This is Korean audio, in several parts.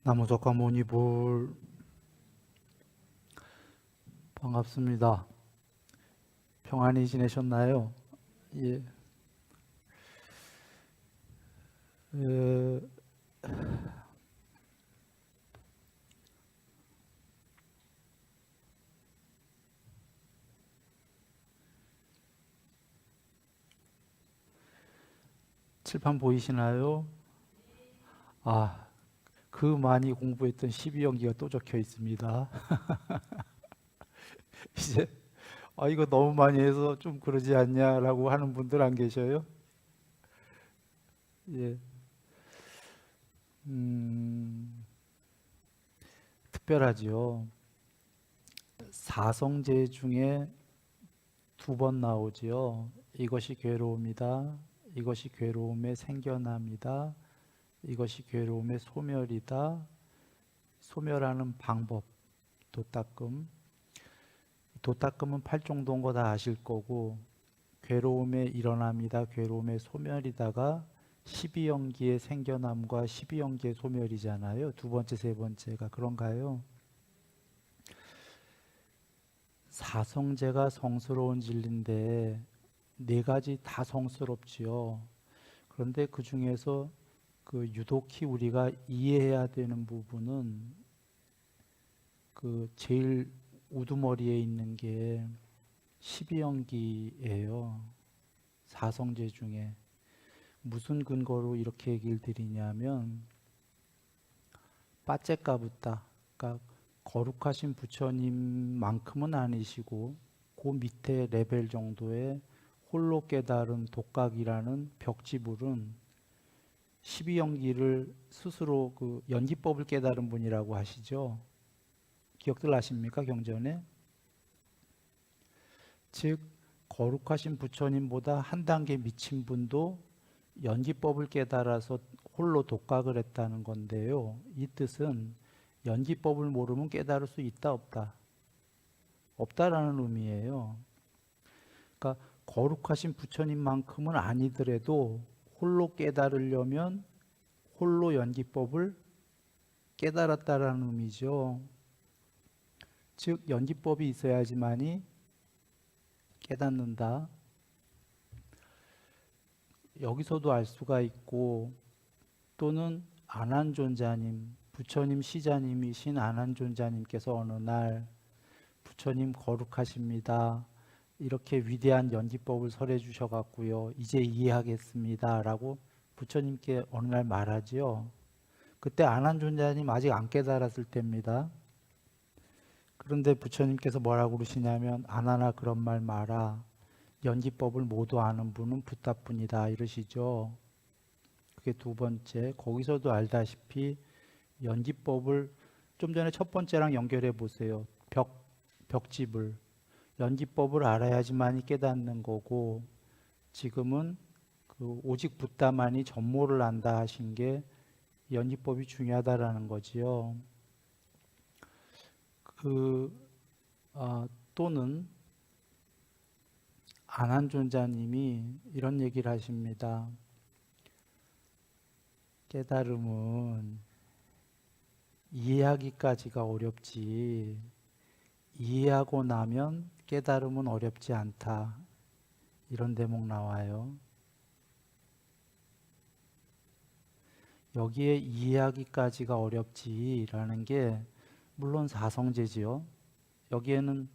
나무석가 모니볼 반갑습니다. 평안히 지내셨나요? 예. 에, 칠판 보이시나요? 아, 그 많이 공부했던 12연기가 또 적혀 있습니다. 이제 이거 너무 많이 해서 좀 그러지 않냐라고 하는 분들 안 계셔요? 예. 음, 특별하지요. 사성제 중에 두 번 나오지요. 이것이 괴로움이다. 이것이 괴로움의 생겨남이다. 이것이 괴로움의 소멸이다. 소멸하는 방법, 도닦음. 도닦음은 팔정도인 거 다 아실 거고, 괴로움의 일어남이다, 괴로움의 소멸이다가 12연기의 생겨남과 12연기의 소멸이잖아요. 두 번째, 세 번째가 그런가요? 사성제가 성스러운 진리인데 네 가지 다 성스럽지요. 그런데 그 중에서 그 유독히 우리가 이해해야 되는 부분은 그 제일 우두머리에 있는 게 12연기예요. 사성제 중에. 무슨 근거로 이렇게 얘기를 드리냐면 빠째까붙다. 그러니까 거룩하신 부처님만큼은 아니시고 그 밑에 레벨 정도의 홀로 깨달은 독각이라는 벽지불은 12연기를 스스로 그 연기법을 깨달은 분이라고 하시죠. 기억들 나십니까? 경전에? 즉 거룩하신 부처님보다 한 단계 미친 분도 연기법을 깨달아서 홀로 독각을 했다는 건데요. 이 뜻은 연기법을 모르면 깨달을 수 있다 없다? 없다라는 의미예요. 그러니까 거룩하신 부처님만큼은 아니더라도 홀로 깨달으려면 홀로 연기법을 깨달았다라는 의미죠. 즉 연기법이 있어야지만이 깨닫는다. 여기서도 알 수가 있고 또는 안한존자님, 부처님 시자님이신 안한존자님께서 어느 날 부처님 거룩하십니다. 이렇게 위대한 연기법을 설해 주셔 갖고요. 이제 이해하겠습니다. 라고 부처님께 어느 날 말하지요. 그때 안한존자님 아직 안 깨달았을 때입니다. 그런데 부처님께서 뭐라고 그러시냐면 안하나 그런 말 마라. 연기법을 모두 아는 분은 붓다뿐이다 이러시죠. 그게 두 번째. 거기서도 알다시피 연기법을 좀 전에 첫 번째랑 연결해 보세요. 벽집을. 연기법을 알아야지만이 깨닫는 거고 지금은 그 오직 붓다만이 전모를 안다 하신 게 연기법이 중요하다라는 거지요. 그 또는 안한존자님이 이런 얘기를 하십니다. 깨달음은 이해하기까지가 어렵지 이해하고 나면 깨달음은 어렵지 않다. 이런 대목 나와요. 여기에 이해하기까지가 어렵지라는 게 물론 사성제지요. 여기에는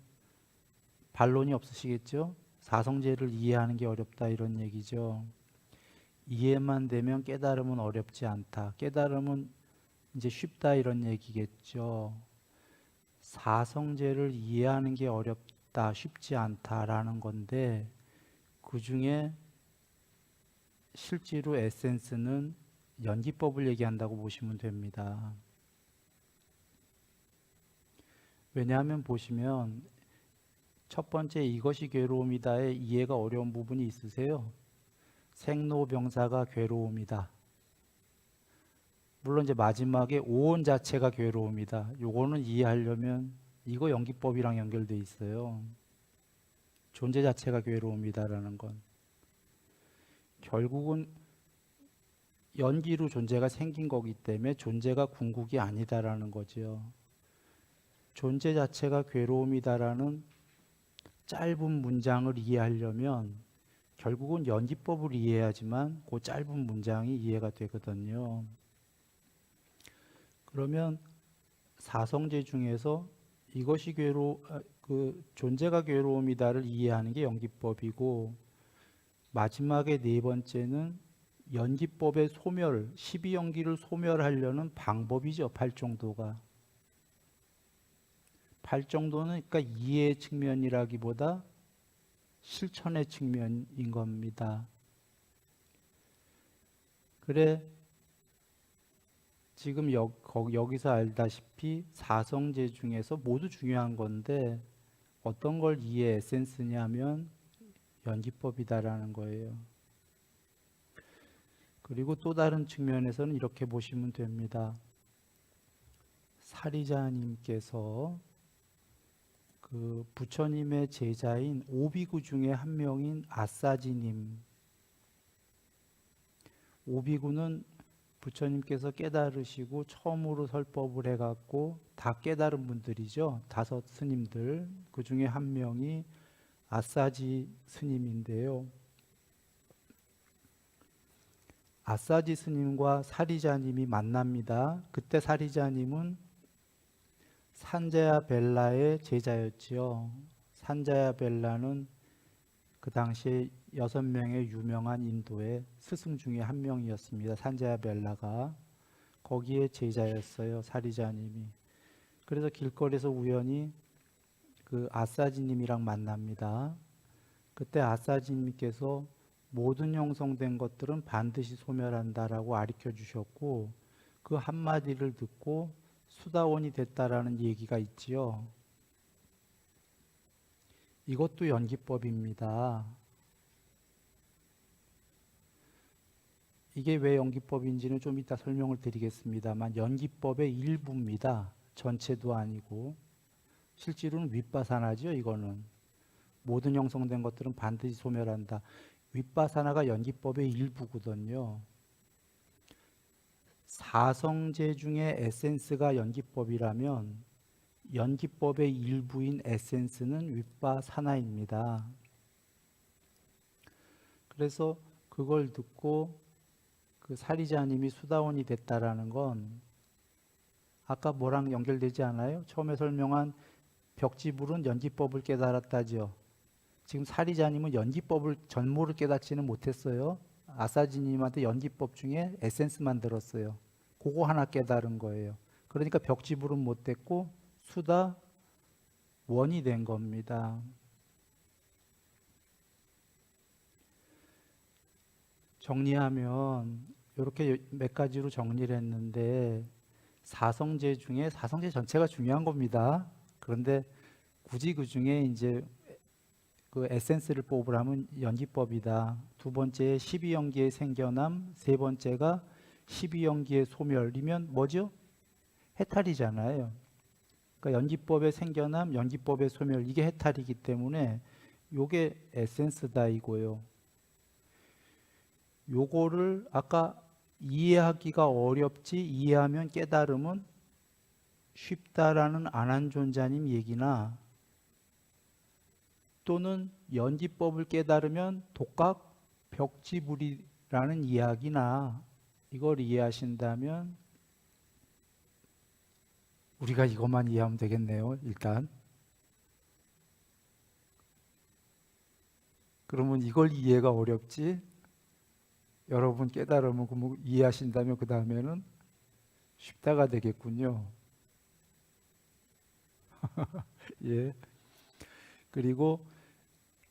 반론이 없으시겠죠? 사성제를 이해하는 게 어렵다 이런 얘기죠. 이해만 되면 깨달음은 어렵지 않다. 깨달음은 이제 쉽다 이런 얘기겠죠. 사성제를 이해하는 게 어렵다, 쉽지 않다라는 건데 그 중에 실제로 에센스는 연기법을 얘기한다고 보시면 됩니다. 왜냐하면 보시면 첫 번째 이것이 괴로움이다의 이해가 어려운 부분이 있으세요? 생로병사가 괴로움이다. 물론 이제 마지막에 오온 자체가 괴로움이다. 요거는 이해하려면 이거 연기법이랑 연결돼 있어요. 존재 자체가 괴로움이다라는 건. 결국은 연기로 존재가 생긴 거기 때문에 존재가 궁극이 아니다라는 거죠. 존재 자체가 괴로움이다라는 짧은 문장을 이해하려면 결국은 연기법을 이해해야지만 그 짧은 문장이 이해가 되거든요. 그러면 사성제 중에서 이것이 존재가 괴로움이다를 이해하는 게 연기법이고, 마지막에 네 번째는 연기법의 소멸, 12연기를 소멸하려는 방법이죠. 팔정도가. 팔정도는 그러니까 이해의 측면이라기보다 실천의 측면인 겁니다. 그래, 지금 여기서 알다시피 사성제 중에서 모두 중요한 건데 어떤 걸 이해 에센스냐면 연기법이다라는 거예요. 그리고 또 다른 측면에서는 이렇게 보시면 됩니다. 사리자님께서 그 부처님의 제자인 오비구 중에 한 명인 아사지님, 오비구는 부처님께서 깨달으시고 처음으로 설법을 해갖고 다 깨달은 분들이죠. 5 스님들, 그 중에 한 명이 아사지 스님인데요. 아사지 스님과 사리자님이 만납니다. 그때 사리자님은 산자야 벨라의 제자였지요. 산자야 벨라는 그 당시에 6명의 유명한 인도의 스승 중에 한 명이었습니다. 산자야 벨라가. 거기에 제자였어요, 사리자님이. 그래서 길거리에서 우연히 그 아사지님이랑 만납니다. 그때 아사지님께서 모든 형성된 것들은 반드시 소멸한다라고 가르쳐 주셨고, 그 한마디를 듣고 수다원이 됐다라는 얘기가 있지요. 이것도 연기법입니다. 이게 왜 연기법인지는 좀 이따 설명을 드리겠습니다만 연기법의 일부입니다. 전체도 아니고. 실제로는 윗바사나죠. 이거는 모든 형성된 것들은 반드시 소멸한다. 윗바사나가 연기법의 일부거든요. 사성제 중에 에센스가 연기법이라면 연기법의 일부인 에센스는 윗바사나입니다. 그래서 그걸 듣고 그 사리자님이 수다원이 됐다라는 건 아까 뭐랑 연결되지 않아요? 처음에 설명한 벽지불은 연기법을 깨달았다죠. 지금 사리자님은 연기법을 전모를 깨닫지는 못했어요. 아사지님한테 연기법 중에 에센스만 들었어요. 그거 하나 깨달은 거예요. 그러니까 벽지불은 못 됐고 수다원이 된 겁니다. 정리하면 이렇게 몇 가지로 정리를 했는데 사성제 중에 사성제 전체가 중요한 겁니다. 그런데 굳이 그 중에 이제 그 에센스를 뽑으라면 연기법이다. 두 번째 12연기의 생겨남, 세 번째가 12연기의 소멸이면 뭐죠? 해탈이잖아요. 그러니까 연기법의 생겨남, 연기법의 소멸, 이게 해탈이기 때문에 요게 에센스다 이거요. 요거를 아까 이해하기가 어렵지 이해하면 깨달음은 쉽다라는 안한존자님 얘기나 또는 연기법을 깨달으면 독각 벽지불이라는 이야기나 이걸 이해하신다면 우리가 이것만 이해하면 되겠네요. 일단 그러면 이걸 이해가 어렵지 여러분 깨달으면 이해하신다면 그 다음에는 쉽다가 되겠군요. 예. 그리고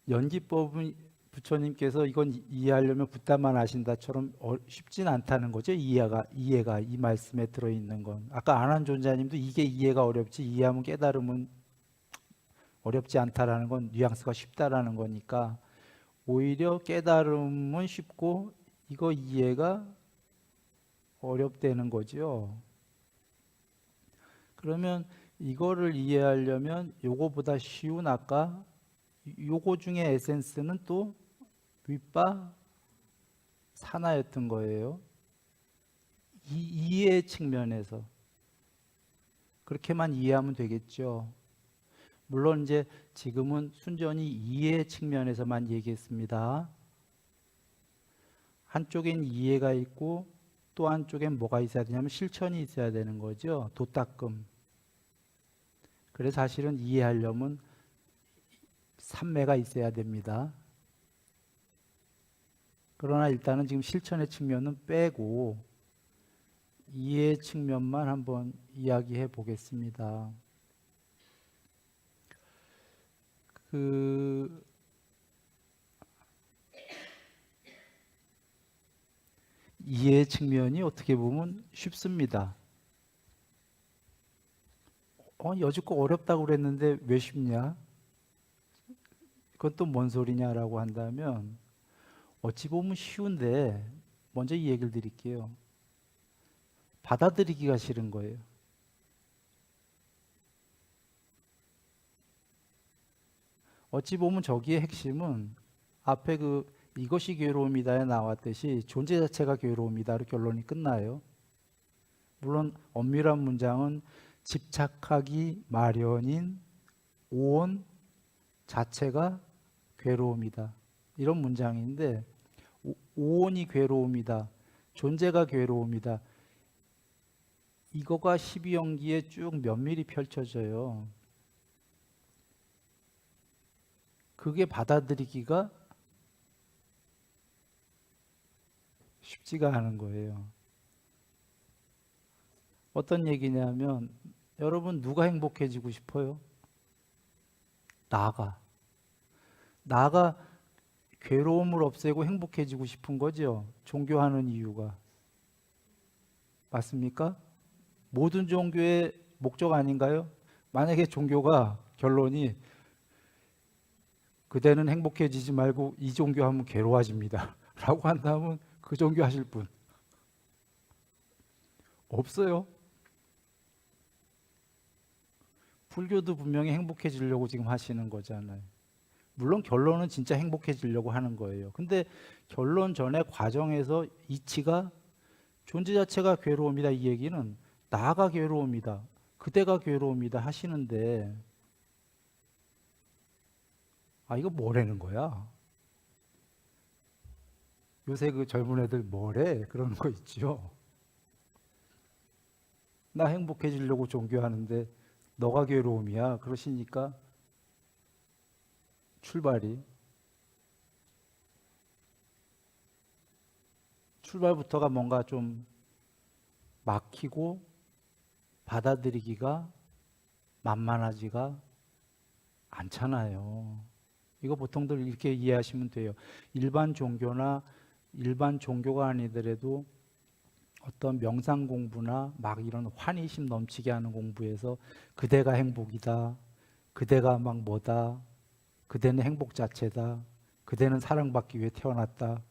연기법은 부처님께서 이건 이해하려면 붓다만 아신다처럼 쉽진 않다는 거죠. 이해가 이 말씀에 들어있는 건. 아까 안한존자님도 이게 이해가 어렵지 이해하면 깨달으면 어렵지 않다라는 건 뉘앙스가 쉽다라는 거니까 오히려 깨달음은 쉽고 이거 이해가 어렵다는 거죠. 그러면 이거를 이해하려면 요거보다 쉬운 아까 요거 중에 에센스는 또 윗바 사나였던 거예요. 이해 측면에서 그렇게만 이해하면 되겠죠. 물론 이제 지금은 순전히 이해 측면에서만 얘기했습니다. 한쪽엔 이해가 있고 또 한쪽엔 뭐가 있어야 되냐면 실천이 있어야 되는 거죠. 도닦음. 그래서 사실은 이해하려면 삼매가 있어야 됩니다. 그러나 일단은 지금 실천의 측면은 빼고 이해 측면만 한번 이야기해 보겠습니다. 이해 측면이 어떻게 보면 쉽습니다. 여지껏 어렵다고 그랬는데 왜 쉽냐? 그건 또 뭔 소리냐라고 한다면 어찌 보면 쉬운데 먼저 이 얘기를 드릴게요. 받아들이기가 싫은 거예요. 어찌 보면 저기의 핵심은 앞에 이것이 괴로움이다에 나왔듯이 존재 자체가 괴로움이다로 결론이 끝나요. 물론 엄밀한 문장은 집착하기 마련인 온 자체가 괴로움이다. 이런 문장인데 오온이 괴로움이다. 존재가 괴로움이다. 이거가 12연기에 쭉 면밀히 펼쳐져요. 그게 받아들이기가 쉽지가 않은 거예요. 어떤 얘기냐면 여러분 누가 행복해지고 싶어요? 나가 괴로움을 없애고 행복해지고 싶은 거죠. 종교하는 이유가. 맞습니까? 모든 종교의 목적 아닌가요? 만약에 종교가 결론이 그대는 행복해지지 말고 이 종교 하면 괴로워집니다. 라고 한다면 그 종교 하실 분 없어요. 불교도 분명히 행복해지려고 지금 하시는 거잖아요. 물론 결론은 진짜 행복해지려고 하는 거예요. 근데 결론 전에 과정에서 이치가 존재 자체가 괴로움이다 이 얘기는 나가 괴로움이다. 그대가 괴로움이다 하시는데 이거 뭐라는 거야? 요새 그 젊은 애들 뭐래? 그러는 거 있죠. 나 행복해지려고 종교하는데 너가 괴로움이야. 그러시니까 출발부터가 뭔가 좀 막히고 받아들이기가 만만하지가 않잖아요. 이거 보통들 이렇게 이해하시면 돼요. 일반 종교나 일반 종교가 아니더라도 어떤 명상 공부나 막 이런 환희심 넘치게 하는 공부에서 그대가 행복이다. 그대가 막 뭐다. 그대는 행복 자체다. 그대는 사랑받기 위해 태어났다.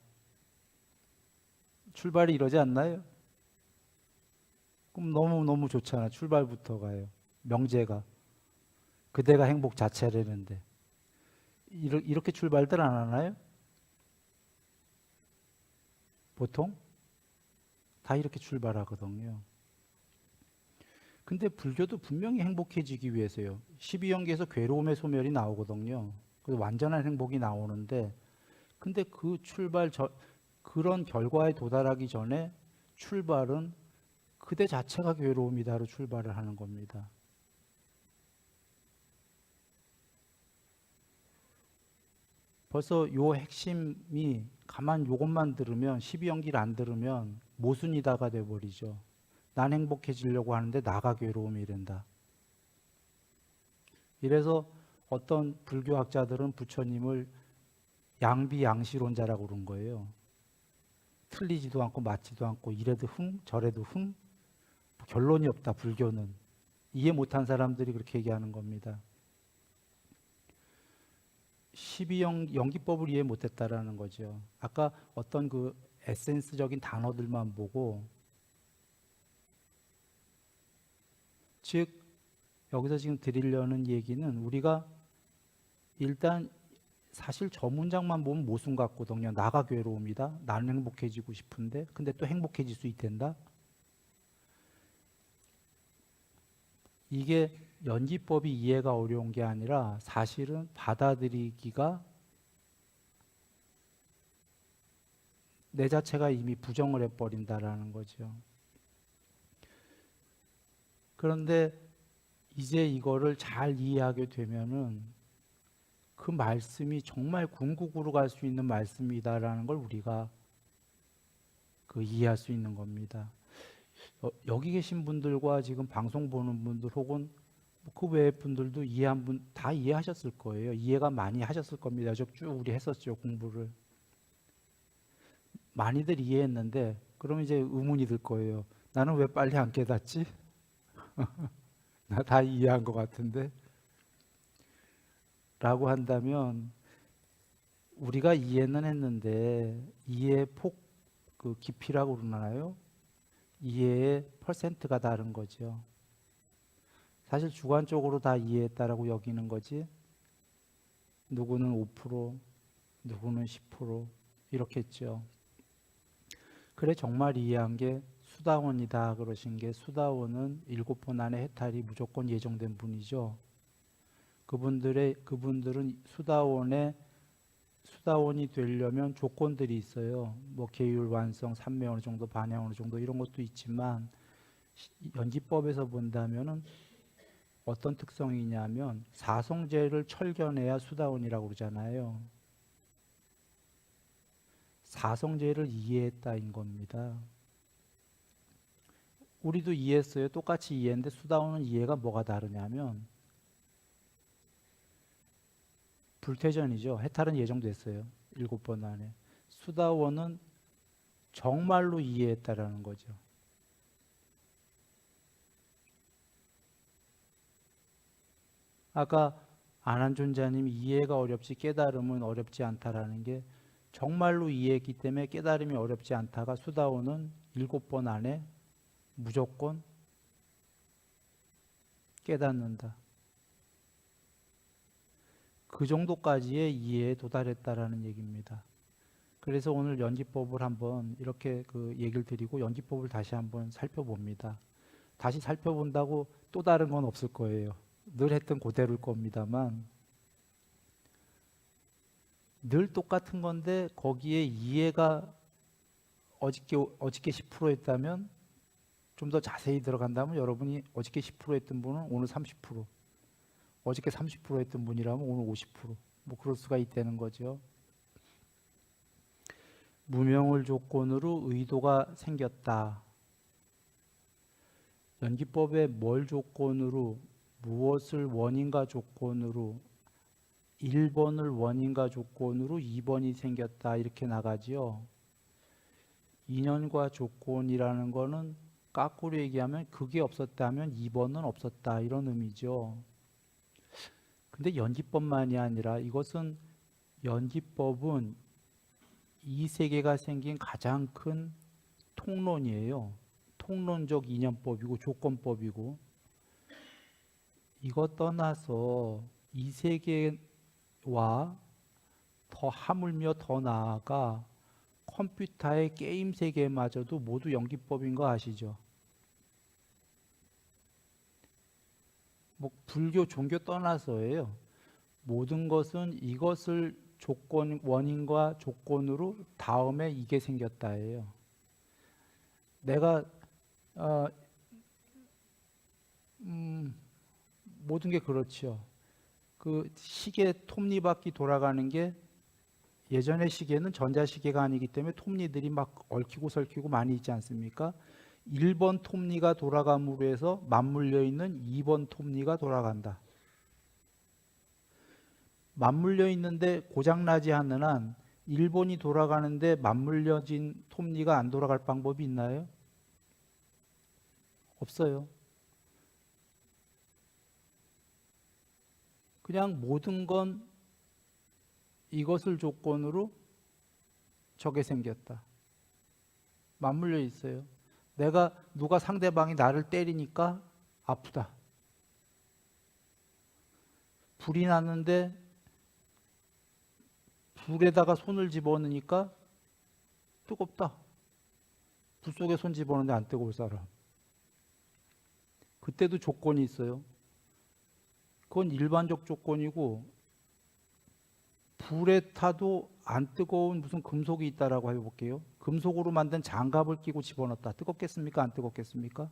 출발이 이러지 않나요? 그럼 너무너무 좋잖아. 출발부터가요. 명제가. 그대가 행복 자체라는데. 이렇게 출발들 안 하나요? 보통? 다 이렇게 출발하거든요. 근데 불교도 분명히 행복해지기 위해서요. 12연계에서 괴로움의 소멸이 나오거든요. 그래서 완전한 행복이 나오는데, 근데 그런 결과에 도달하기 전에 출발은 그대 자체가 괴로움이다로 출발을 하는 겁니다. 벌써 요 핵심이 가만 요것만 들으면 12연기를 안 들으면 모순이다가 돼버리죠. 난 행복해지려고 하는데 나가 괴로움이 된다. 이래서 어떤 불교학자들은 부처님을 양비양시론자라고 그런 거예요. 틀리지도 않고 맞지도 않고 이래도 흥 저래도 흥 결론이 없다 불교는. 이해 못한 사람들이 그렇게 얘기하는 겁니다. 12연기법을 이해 못했다라는 거죠. 아까 어떤 그 에센스적인 단어들만 보고 즉 여기서 지금 드리려는 얘기는 우리가 일단 사실 저 문장만 보면 모순 같거든요. 나가 괴로움이다. 나는 행복해지고 싶은데 근데 또 행복해질 수 있단다. 이게 연기법이 이해가 어려운 게 아니라 사실은 받아들이기가 내 자체가 이미 부정을 해버린다라는 거죠. 그런데 이제 이거를 잘 이해하게 되면은 그 말씀이 정말 궁극으로 갈 수 있는 말씀이다라는 걸 우리가 이해할 수 있는 겁니다. 여기 계신 분들과 지금 방송 보는 분들 혹은 그 외의 분들도 이해한 분 다 이해하셨을 거예요. 이해가 많이 하셨을 겁니다. 쭉 우리 했었죠, 공부를. 많이들 이해했는데 그럼 이제 의문이 들 거예요. 나는 왜 빨리 안 깨닫지? 나 다 이해한 것 같은데? 라고 한다면 우리가 이해는 했는데 이해의 깊이라고 그러나요? 이해의 퍼센트가 다른 거죠. 사실 주관적으로 다 이해했다라고 여기는 거지. 누구는 5%, 누구는 10% 이렇게 했죠. 그래 정말 이해한 게 수다원이다 그러신 게 수다원은 7번 안에 해탈이 무조건 예정된 분이죠. 그분들은 수다원이 되려면 조건들이 있어요. 뭐 계율 완성, 삼매 어느 정도, 반향 어느 정도 이런 것도 있지만 연기법에서 본다면은 어떤 특성이냐면 사성제를 철견해야 수다원이라고 그러잖아요. 사성제를 이해했다인 겁니다. 우리도 이해했어요. 똑같이 이해했는데 수다원은 이해가 뭐가 다르냐면 불퇴전이죠. 해탈은 예정됐어요. 7번 안에. 수다원은 정말로 이해했다라는 거죠. 아까 안한존자님이 이해가 어렵지 깨달음은 어렵지 않다라는 게 정말로 이해했기 때문에 깨달음이 어렵지 않다가 수다원은 7번 안에 무조건 깨닫는다. 그 정도까지의 이해에 도달했다라는 얘기입니다. 그래서 오늘 연기법을 한번 이렇게 얘기를 드리고 연기법을 다시 한번 살펴봅니다. 다시 살펴본다고 또 다른 건 없을 거예요. 늘 했던 그대로일 겁니다만 늘 똑같은 건데 거기에 이해가 어저께 10% 했다면 좀 더 자세히 들어간다면 여러분이 어저께 10% 했던 분은 오늘 30%, 어저께 30% 했던 분이라면 오늘 50%, 뭐 그럴 수가 있다는 거죠. 무명을 조건으로 의도가 생겼다. 연기법에 뭘 조건으로, 무엇을 원인과 조건으로, 1번을 원인과 조건으로 2번이 생겼다 이렇게 나가지요. 인연과 조건이라는 거는 거꾸로 얘기하면 그게 없었다면 2번은 없었다 이런 의미죠. 근데 연기법만이 아니라 연기법은 이 세계가 생긴 가장 큰 통론이에요. 통론적 인연법이고 조건법이고 이것 떠나서 이 세계와 더 하물며 더 나아가 컴퓨터의 게임 세계마저도 모두 연기법인 거 아시죠? 뭐 불교 종교 떠나서예요. 모든 것은 이것을 원인과 조건으로 다음에 이게 생겼다예요. 내가 모든 게 그렇죠. 그 시계 톱니바퀴 돌아가는 게 예전의 시계는 전자시계가 아니기 때문에 톱니들이 막 얽히고 설키고 많이 있지 않습니까? 1번 톱니가 돌아감으로 해서 맞물려 있는 2번 톱니가 돌아간다. 맞물려 있는데 고장나지 않는 한 1번이 돌아가는데 맞물려진 톱니가 안 돌아갈 방법이 있나요? 없어요. 그냥 모든 건 이것을 조건으로 저게 생겼다. 맞물려 있어요. 누가 상대방이 나를 때리니까 아프다. 불이 났는데 불에다가 손을 집어넣으니까 뜨겁다. 불 속에 손 집어넣는데 안 뜨거울 사람. 그때도 조건이 있어요. 그건 일반적 조건이고 불에 타도 안 뜨거운 무슨 금속이 있다라고 해볼게요. 금속으로 만든 장갑을 끼고 집어넣었다. 뜨겁겠습니까? 안 뜨겁겠습니까?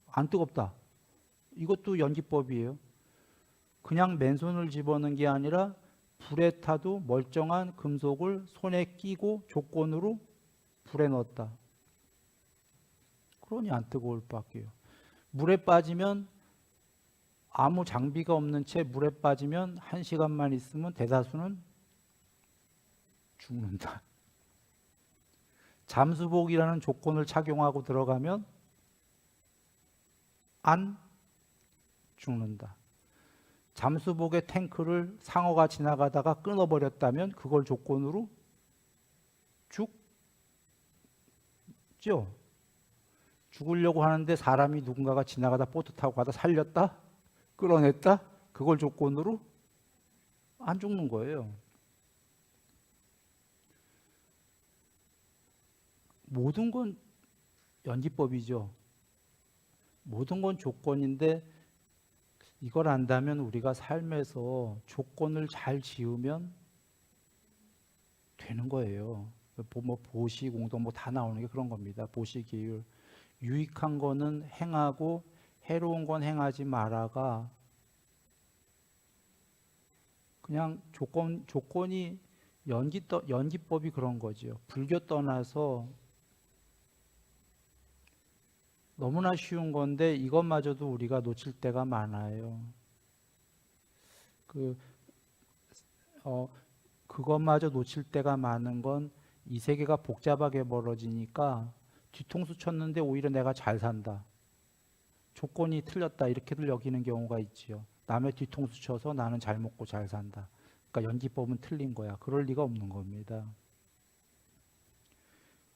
안 뜨겁다. 이것도 연기법이에요. 그냥 맨손을 집어넣은 게 아니라 불에 타도 멀쩡한 금속을 손에 끼고 조건으로 불에 넣었다. 그러니 안 뜨거울 밖에요. 물에 빠지면 아무 장비가 없는 채 물에 빠지면 1시간만 있으면 대다수는 죽는다. 잠수복이라는 조건을 착용하고 들어가면 안 죽는다. 잠수복의 탱크를 상어가 지나가다가 끊어버렸다면 그걸 조건으로 죽죠. 죽으려고 하는데 사람이 누군가가 지나가다 보트 타고 가다 살렸다? 끌어냈다? 그걸 조건으로 안 죽는 거예요. 모든 건 연기법이죠. 모든 건 조건인데 이걸 안다면 우리가 삶에서 조건을 잘 지으면 되는 거예요. 뭐 보시, 공동 뭐 다 나오는 게 그런 겁니다. 보시, 기율. 유익한 거는 행하고 해로운 건 행하지 마라가 그냥 조건이 연기법이 그런 거죠. 불교 떠나서 너무나 쉬운 건데 이것마저도 우리가 놓칠 때가 많아요. 그것마저 놓칠 때가 많은 건 이 세계가 복잡하게 벌어지니까 뒤통수 쳤는데 오히려 내가 잘 산다. 조건이 틀렸다 이렇게들 여기는 경우가 있지요. 남의 뒤통수 쳐서 나는 잘 먹고 잘 산다. 그러니까 연기법은 틀린 거야. 그럴 리가 없는 겁니다.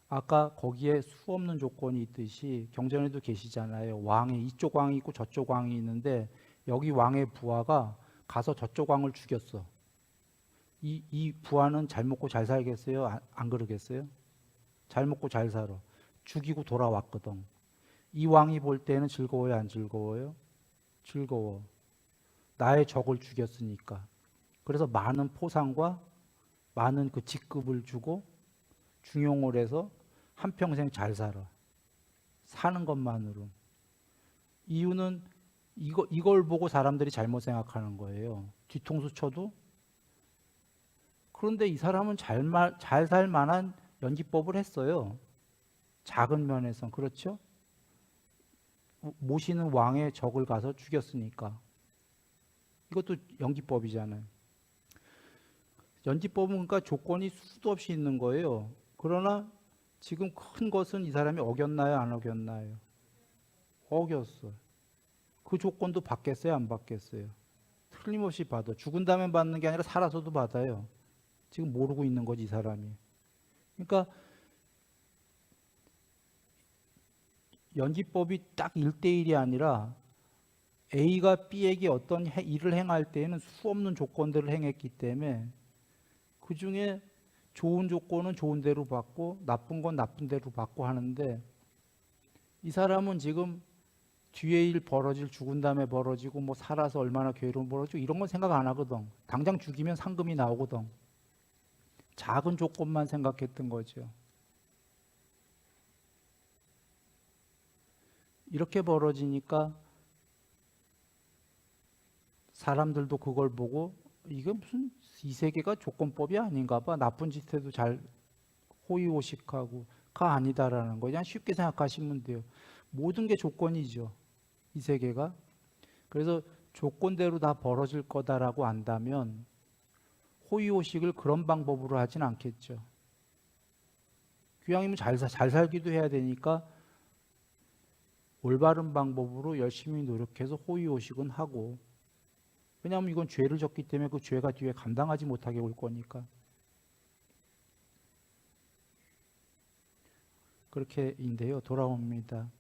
아까 거기에 수 없는 조건이 있듯이 경전에도 계시잖아요. 왕이 이쪽 왕이 있고 저쪽 왕이 있는데 여기 왕의 부하가 가서 저쪽 왕을 죽였어. 이 부하는 잘 먹고 잘 살겠어요? 안 그러겠어요? 잘 먹고 잘 살아. 죽이고 돌아왔거든. 이 왕이 볼 때는 즐거워요? 안 즐거워요? 즐거워. 나의 적을 죽였으니까. 그래서 많은 포상과 많은 그 직급을 주고 중용을 해서 한평생 잘 살아. 사는 것만으로. 이유는 이걸 보고 사람들이 잘못 생각하는 거예요. 뒤통수 쳐도. 그런데 이 사람은 잘 살 만한 연기법을 했어요. 작은 면에선. 그렇죠? 모시는 왕의 적을 가서 죽였으니까. 이것도 연기법이잖아요. 연기법은 그러니까 조건이 수도 없이 있는 거예요. 그러나 지금 큰 것은 이 사람이 어겼나요? 안 어겼나요? 어겼어. 그 조건도 받겠어요? 안 받겠어요? 틀림없이 받아. 죽은 다음에 받는 게 아니라 살아서도 받아요. 지금 모르고 있는 거지, 이 사람이. 그러니까 연기법이 딱 1대1이 아니라 A가 B에게 어떤 일을 행할 때에는 수 없는 조건들을 행했기 때문에 그 중에 좋은 조건은 좋은 대로 받고 나쁜 건 나쁜 대로 받고 하는데 이 사람은 지금 뒤에 일 벌어질 죽은 다음에 벌어지고 뭐 살아서 얼마나 괴로움 벌어지고 이런 건 생각 안 하거든. 당장 죽이면 상금이 나오거든. 작은 조건만 생각했던 거죠. 이렇게 벌어지니까 사람들도 그걸 보고 이게 무슨 이 세계가 조건법이 아닌가 봐. 나쁜 짓 해도 잘 호의호식하고 가 아니다라는 거 그냥 쉽게 생각하시면 돼요. 모든 게 조건이죠. 이 세계가. 그래서 조건대로 다 벌어질 거다라고 안다면 호의호식을 그런 방법으로 하진 않겠죠. 귀양이면 잘 살기도 해야 되니까 올바른 방법으로 열심히 노력해서 호의호식은 하고 왜냐하면 이건 죄를 졌기 때문에 그 죄가 뒤에 감당하지 못하게 올 거니까. 그렇게인데요. 돌아옵니다.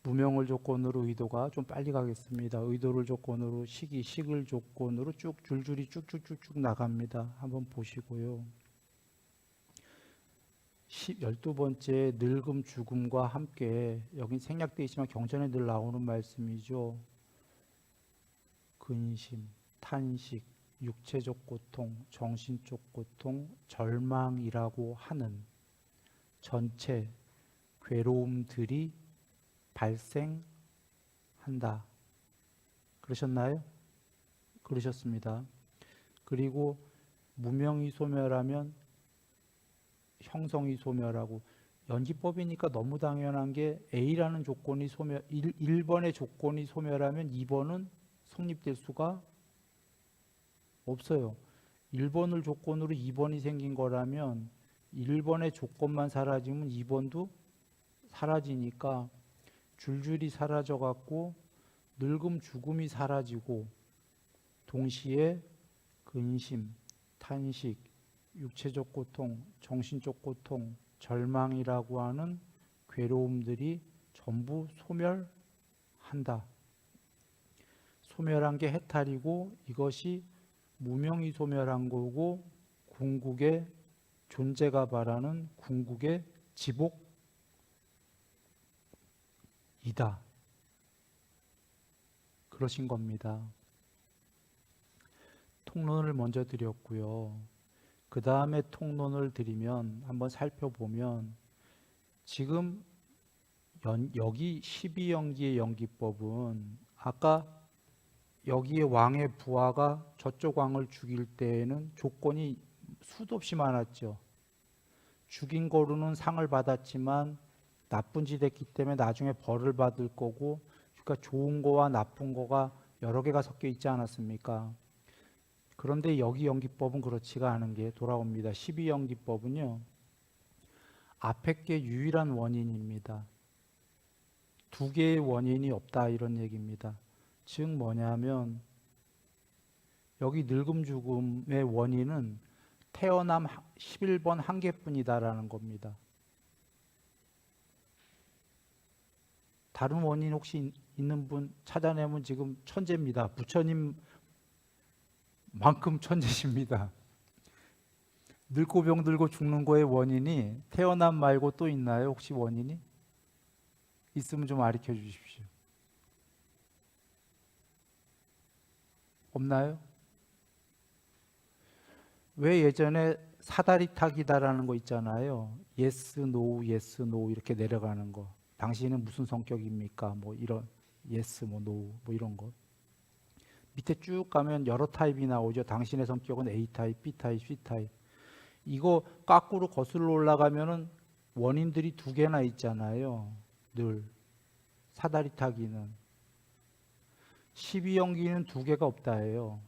무명을 조건으로 의도가 좀 빨리 가겠습니다. 의도를 조건으로 식을 조건으로 쭉 줄줄이 쭉쭉쭉쭉 나갑니다. 한번 보시고요. 12번째 늙음 죽음과 함께 여긴 생략되어 있지만 경전에 늘 나오는 말씀이죠. 근심, 탄식, 육체적 고통, 정신적 고통, 절망이라고 하는 전체 괴로움들이 발생한다. 그러셨나요? 그러셨습니다. 그리고 무명이 소멸하면 형성이 소멸하고, 연기법이니까 너무 당연한 게 A라는 조건이 1번의 조건이 소멸하면 2번은 성립될 수가 없어요. 1번을 조건으로 2번이 생긴 거라면 1번의 조건만 사라지면 2번도 사라지니까 줄줄이 사라져 갖고 늙음 죽음이 사라지고 동시에 근심, 탄식, 육체적 고통, 정신적 고통, 절망이라고 하는 괴로움들이 전부 소멸한다. 소멸한 게 해탈이고 이것이 무명이 소멸한 거고 궁극의 존재가 바라는 궁극의 지복이다. 그러신 겁니다. 통론을 먼저 드렸고요. 그 다음에 통론을 드리면 한번 살펴보면 지금 여기 12연기의 연기법은 아까 여기에 왕의 부하가 저쪽 왕을 죽일 때에는 조건이 수도 없이 많았죠. 죽인 거로는 상을 받았지만 나쁜 짓 했기 때문에 나중에 벌을 받을 거고, 그러니까 좋은 거와 나쁜 거가 여러 개가 섞여 있지 않았습니까? 그런데 여기 연기법은 그렇지가 않은 게 돌아옵니다. 12연기법은요. 앞에 게 유일한 원인입니다. 두 개의 원인이 없다 이런 얘기입니다. 즉 뭐냐면 여기 늙음 죽음의 원인은 태어남 11번 한 개뿐이다라는 겁니다. 다른 원인 혹시 있는 분 찾아내면 지금 천재입니다. 부처님 만큼 천재십니다. 늙고 병들고 죽는 거의 원인이 태어남 말고 또 있나요? 혹시 원인이? 있으면 좀 가르쳐 주십시오. 없나요? 왜 예전에 사다리 타기다라는 거 있잖아요. yes, no, yes, no 이렇게 내려가는 거. 당신은 무슨 성격입니까? 뭐 이런 yes, 뭐 no, 뭐 이런 거. 밑에 쭉 가면 여러 타입이 나오죠. 당신의 성격은 A 타입, B 타입, C 타입. 이거 거꾸로 거슬러 올라가면은 원인들이 두 개나 있잖아요. 늘 사다리 타기는 12연기는 두 개가 없다예요.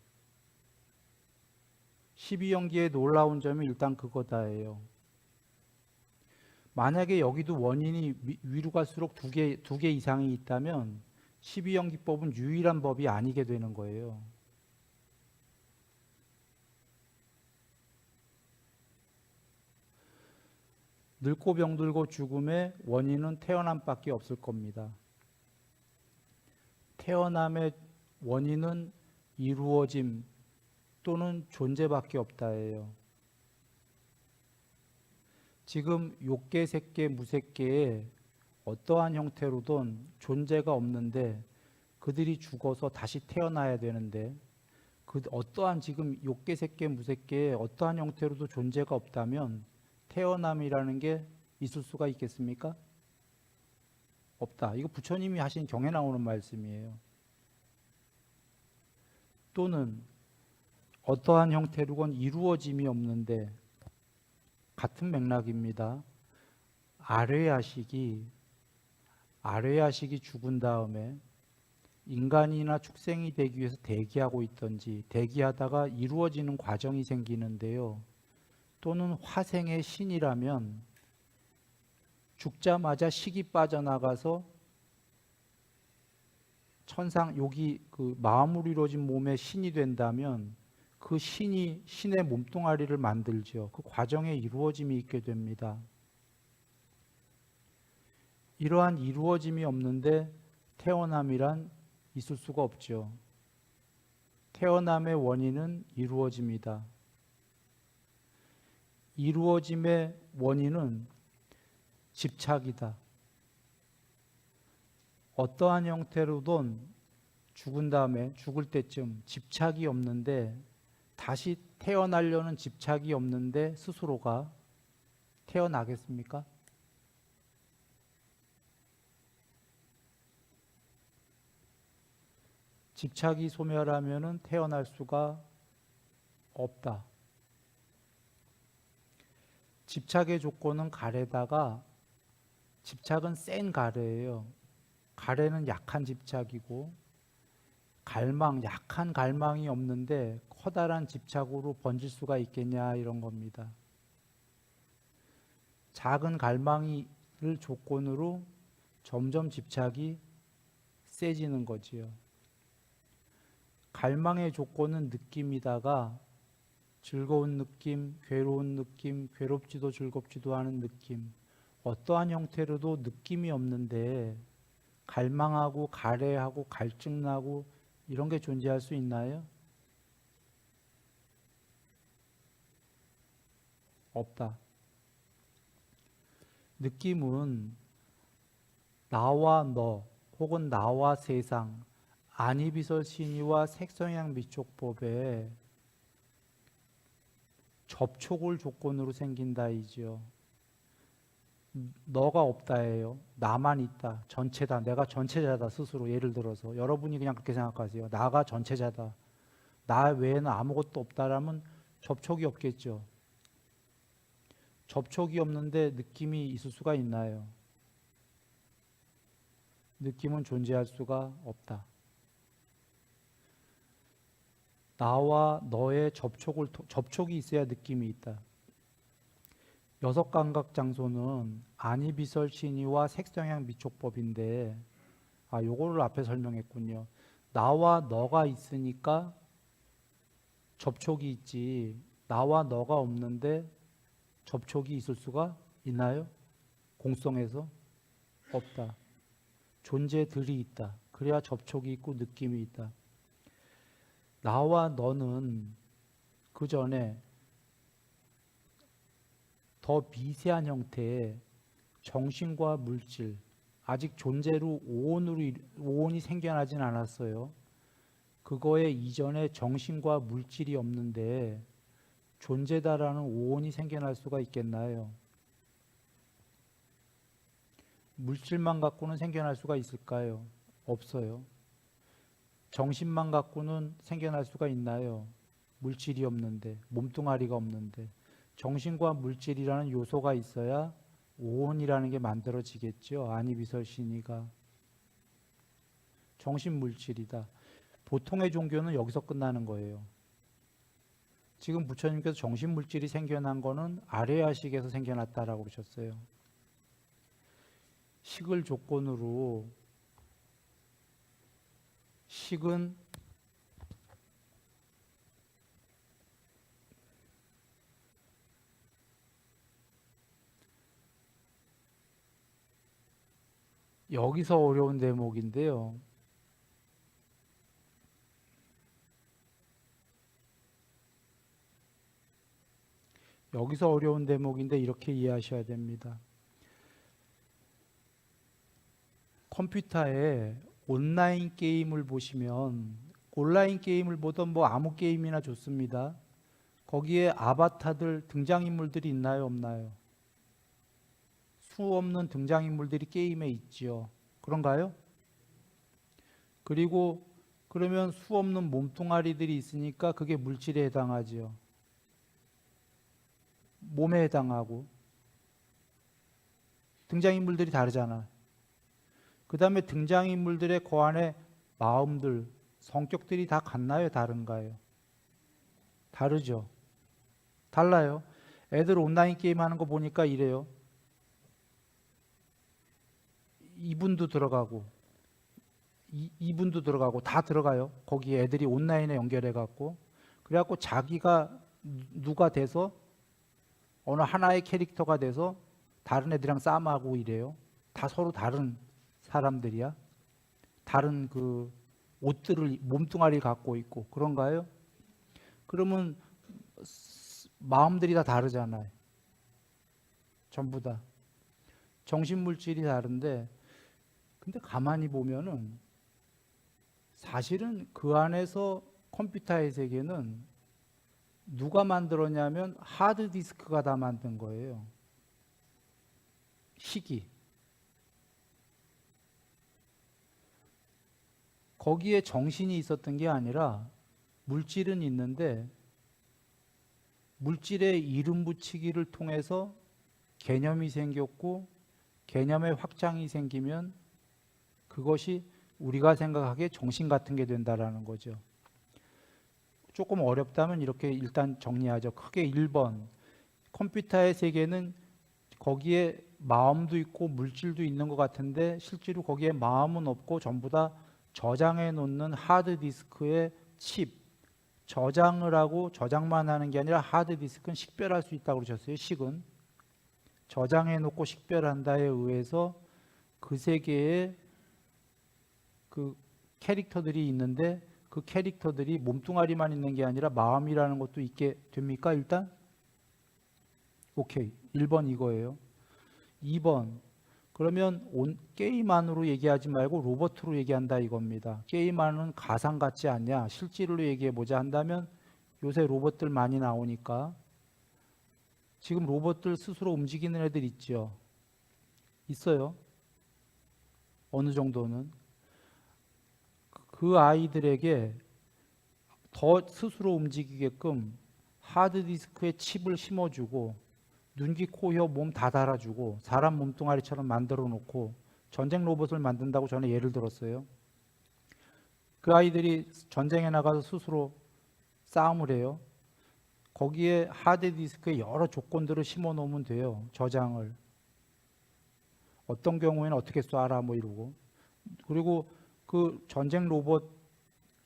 12연기의 놀라운 점이 일단 그거다예요. 만약에 여기도 원인이 위로 갈수록 두 개 이상이 있다면 12연기법은 유일한 법이 아니게 되는 거예요. 늙고 병들고 죽음의 원인은 태어남밖에 없을 겁니다. 태어남의 원인은 이루어짐 또는 존재밖에 없다예요. 지금 욕계, 색계, 무색계에 어떠한 형태로든 존재가 없는데 그들이 죽어서 다시 태어나야 되는데 그 어떠한 지금 욕계, 색계, 무색계에 어떠한 형태로도 존재가 없다면 태어남이라는 게 있을 수가 있겠습니까? 없다. 이거 부처님이 하신 경에 나오는 말씀이에요. 또는 어떠한 형태로건 이루어짐이 없는데 같은 맥락입니다. 아뢰야식이 죽은 다음에 인간이나 축생이 되기 위해서 대기하고 있던지 대기하다가 이루어지는 과정이 생기는데요. 또는 화생의 신이라면 죽자마자 식이 빠져나가서 천상 여기 그 마음으로 이루어진 몸의 신이 된다면 그 신이 신의 몸뚱아리를 만들죠. 그 과정에 이루어짐이 있게 됩니다. 이러한 이루어짐이 없는데 태어남이란 있을 수가 없죠. 태어남의 원인은 이루어짐이다. 이루어짐의 원인은 집착이다. 어떠한 형태로든 죽은 다음에 죽을 때쯤 집착이 없는데 다시 태어나려는 집착이 없는데 스스로가 태어나겠습니까? 집착이 소멸하면은 태어날 수가 없다. 집착의 조건은 가래다가 집착은 센 가래예요. 가래는 약한 집착이고 약한 갈망이 없는데 커다란 집착으로 번질 수가 있겠냐 이런 겁니다. 작은 갈망을 조건으로 점점 집착이 세지는 거지요. 갈망의 조건은 느낌이다가 즐거운 느낌, 괴로운 느낌, 괴롭지도 즐겁지도 않은 느낌, 어떠한 형태로도 느낌이 없는데 갈망하고 가래하고 갈증나고 이런 게 존재할 수 있나요? 없다. 느낌은 나와 너 혹은 나와 세상, 아니비설신이와 색성향 미촉법에 접촉을 조건으로 생긴다이죠. 너가 없다예요. 나만 있다. 전체다. 내가 전체자다. 스스로 예를 들어서 여러분이 그냥 그렇게 생각하세요. 나가 전체자다. 나 외에는 아무것도 없다라면 접촉이 없겠죠. 접촉이 없는데 느낌이 있을 수가 있나요? 느낌은 존재할 수가 없다. 나와 너의 접촉이 있어야 느낌이 있다. 여섯 감각 장소는 아니비설신이와 색성향 미촉법인데, 요거를 앞에 설명했군요. 나와 너가 있으니까 접촉이 있지. 나와 너가 없는데 접촉이 있을 수가 있나요? 공성에서 없다. 존재들이 있다. 그래야 접촉이 있고 느낌이 있다. 나와 너는 그 전에 더 미세한 형태의 정신과 물질, 아직 존재로 오온이 생겨나진 않았어요. 그거에 이전에 정신과 물질이 없는데 존재다라는 오온이 생겨날 수가 있겠나요? 물질만 갖고는 생겨날 수가 있을까요? 없어요. 정신만 갖고는 생겨날 수가 있나요? 물질이 없는데, 몸뚱아리가 없는데. 정신과 물질이라는 요소가 있어야 오온이라는 게 만들어지겠죠. 아니비설신이가. 정신물질이다. 보통의 종교는 여기서 끝나는 거예요. 지금 부처님께서 정신물질이 생겨난 거는 아레아식에서 생겨났다라고 그러셨어요. 식을 조건으로 식은 여기서 어려운 대목인데요. 여기서 어려운 대목인데 이렇게 이해하셔야 됩니다. 컴퓨터에 온라인 게임을 보시면 온라인 게임을 보던 아무 게임이나 좋습니다. 거기에 아바타들, 등장인물들이 있나요, 없나요? 수 없는 등장인물들이 게임에 있지요. 그런가요? 그리고 그러면 수 없는 몸뚱아리들이 있으니까 그게 물질에 해당하지요. 몸에 해당하고. 등장인물들이 다르잖아. 그 다음에 등장인물들의 그 안에 마음들, 성격들이 다 같나요? 다른가요? 다르죠. 달라요. 애들 온라인 게임 하는 거 보니까 이래요. 이분도 들어가고 이분도 들어가고 다 들어가요. 거기 애들이 온라인에 연결해 갖고 그래갖고 자기가 누가 돼서 어느 하나의 캐릭터가 돼서 다른 애들이랑 싸움하고 이래요. 다 서로 다른 사람들이야. 다른 그 옷들을 몸뚱아리를 갖고 있고 그런가요? 그러면 마음들이 다 다르잖아요. 전부 다. 정신물질이 다른데, 근데 가만히 보면은 사실은 그 안에서 컴퓨터의 세계는 누가 만들었냐면 하드디스크가 다 만든 거예요. 시기. 거기에 정신이 있었던 게 아니라 물질은 있는데 물질의 이름 붙이기를 통해서 개념이 생겼고 개념의 확장이 생기면 그것이 우리가 생각하기에 정신 같은 게 된다라는 거죠. 조금 어렵다면 이렇게 일단 정리하죠. 크게 1번, 컴퓨터의 세계는 거기에 마음도 있고 물질도 있는 것 같은데 실제로 거기에 마음은 없고 전부 다 저장해 놓는 하드디스크의 칩, 저장을 하고 저장만 하는 게 아니라 하드디스크는 식별할 수 있다고 그러셨어요. 식은 저장해 놓고 식별한다에 의해서 그 세계에 그 캐릭터들이 있는데 그 캐릭터들이 몸뚱아리만 있는 게 아니라 마음이라는 것도 있게 됩니까? 일단 오케이. 1번 이거예요. 2번, 그러면 게임 안으로 얘기하지 말고 로봇으로 얘기한다 이겁니다. 게임 안은 가상 같지 않냐? 실제로 얘기해보자 한다면 요새 로봇들 많이 나오니까 지금 로봇들 스스로 움직이는 애들 있죠. 있어요. 어느 정도는. 그 아이들에게 더 스스로 움직이게끔 하드디스크에 칩을 심어주고 눈, 귀, 코, 혀, 몸 다 달아주고 사람 몸뚱아리처럼 만들어 놓고 전쟁 로봇을 만든다고 전에 예를 들었어요. 그 아이들이 전쟁에 나가서 스스로 싸움을 해요. 거기에 하드디스크에 여러 조건들을 심어 놓으면 돼요. 저장을. 어떤 경우에는 어떻게 쏴라 뭐 이러고. 그리고 그 전쟁 로봇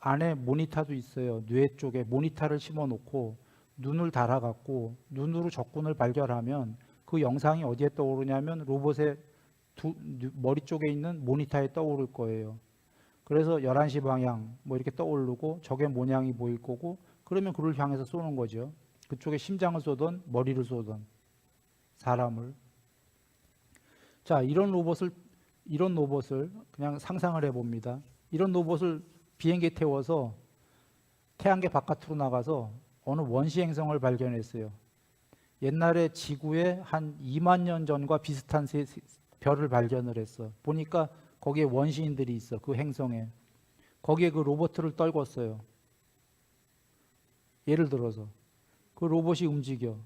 안에 모니터도 있어요. 뇌 쪽에 모니터를 심어 놓고 눈을 달아갖고 눈으로 적군을 발견하면 그 영상이 어디에 떠오르냐면 로봇의 머리 쪽에 있는 모니터에 떠오를 거예요. 그래서 11시 방향 뭐 이렇게 떠오르고 적의 모양이 보일 거고 그러면 그를 향해서 쏘는 거죠. 그쪽에 심장을 쏘든 머리를 쏘든 사람을. 자, 이런 로봇을 그냥 상상을 해봅니다. 이런 로봇을 비행기에 태워서 태양계 바깥으로 나가서 어느 원시 행성을 발견했어요. 옛날에 지구에 한 2만 년 전과 비슷한 별을 발견을 했어. 보니까 거기에 원시인들이 있어. 그 행성에. 거기에 그 로봇을 떨궜어요. 예를 들어서 그 로봇이 움직여.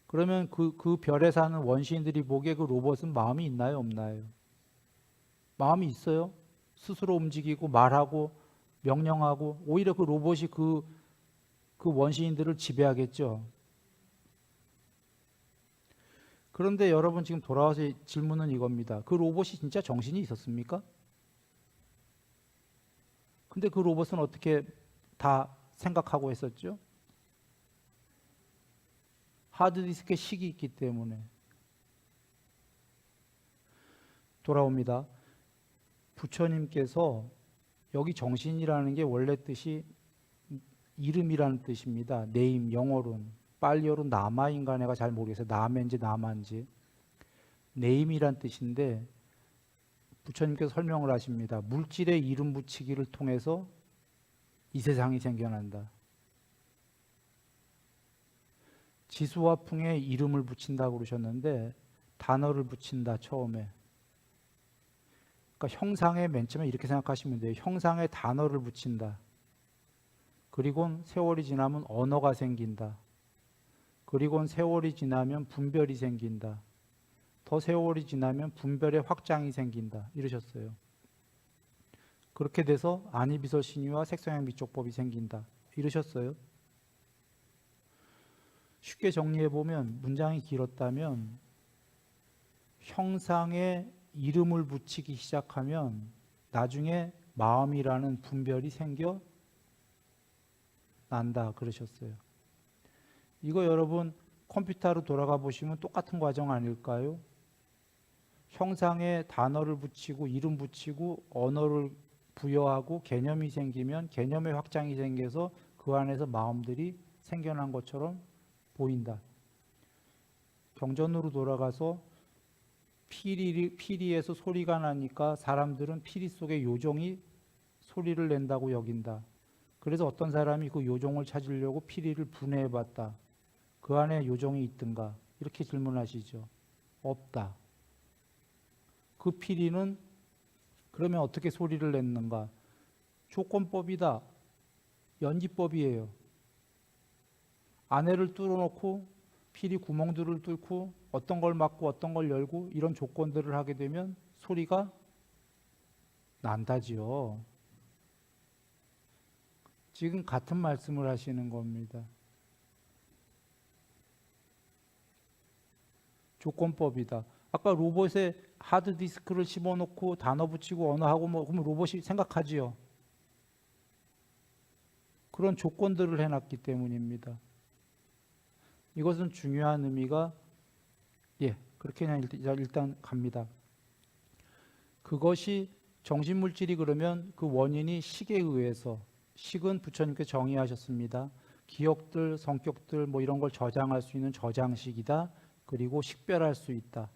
그러면 그 별에 사는 원시인들이 보기에 그 로봇은 마음이 있나요, 없나요? 마음이 있어요. 스스로 움직이고 말하고 명령하고 오히려 그 로봇이 그 원시인들을 지배하겠죠. 그런데 여러분 지금 돌아와서 질문은 이겁니다. 그 로봇이 진짜 정신이 있었습니까? 근데 그 로봇은 어떻게 다 생각하고 했었죠? 하드디스크에 식이 있기 때문에. 돌아옵니다. 부처님께서 여기 정신이라는 게 원래 뜻이 이름이라는 뜻입니다. 네임, 영어로는. 빨리어로는 남아인가 내가 잘 모르겠어요. 남인지 남한지. 네임이란 뜻인데 부처님께서 설명을 하십니다. 물질의 이름 붙이기를 통해서 이 세상이 생겨난다. 지수와 풍에 이름을 붙인다고 그러셨는데 단어를 붙인다 처음에. 그러니까 형상에 맨 처음에 이렇게 생각하시면 돼요. 형상에 단어를 붙인다. 그리고 세월이 지나면 언어가 생긴다. 그리고 세월이 지나면 분별이 생긴다. 더 세월이 지나면 분별의 확장이 생긴다. 이러셨어요. 그렇게 돼서 안이비서 신유와 색성향 미적법이 생긴다. 이러셨어요. 쉽게 정리해보면 문장이 길었다면 형상에 이름을 붙이기 시작하면 나중에 마음이라는 분별이 생겨 난다 그러셨어요. 이거 여러분 컴퓨터로 돌아가 보시면 똑같은 과정 아닐까요? 형상에 단어를 붙이고 이름 붙이고 언어를 부여하고 개념이 생기면 개념의 확장이 생겨서 그 안에서 마음들이 생겨난 것처럼 보인다. 경전으로 돌아가서 피리에서 소리가 나니까 사람들은 피리 속의 요종이 소리를 낸다고 여긴다. 그래서 어떤 사람이 그 요종을 찾으려고 피리를 분해해 봤다. 그 안에 요종이 있든가? 이렇게 질문하시죠. 없다. 그 피리는 그러면 어떻게 소리를 냈는가? 조건법이다. 연기법이에요. 안에를 뚫어놓고 피리 구멍들을 뚫고 어떤 걸 막고 어떤 걸 열고 이런 조건들을 하게 되면 소리가 난다지요. 지금 같은 말씀을 하시는 겁니다. 조건법이다. 아까 로봇에 하드디스크를 집어넣고 단어 붙이고 언어하고 뭐 그러면 로봇이 생각하지요. 그런 조건들을 해놨기 때문입니다. 이것은 중요한 의미가 그렇게 그냥 일단 갑니다. 그것이 정신물질이 그러면 그 원인이 식에 의해서 식은 부처님께서 정의하셨습니다. 기억들, 성격들 뭐 이런 걸 저장할 수 있는 저장식이다. 그리고 식별할 수 있다.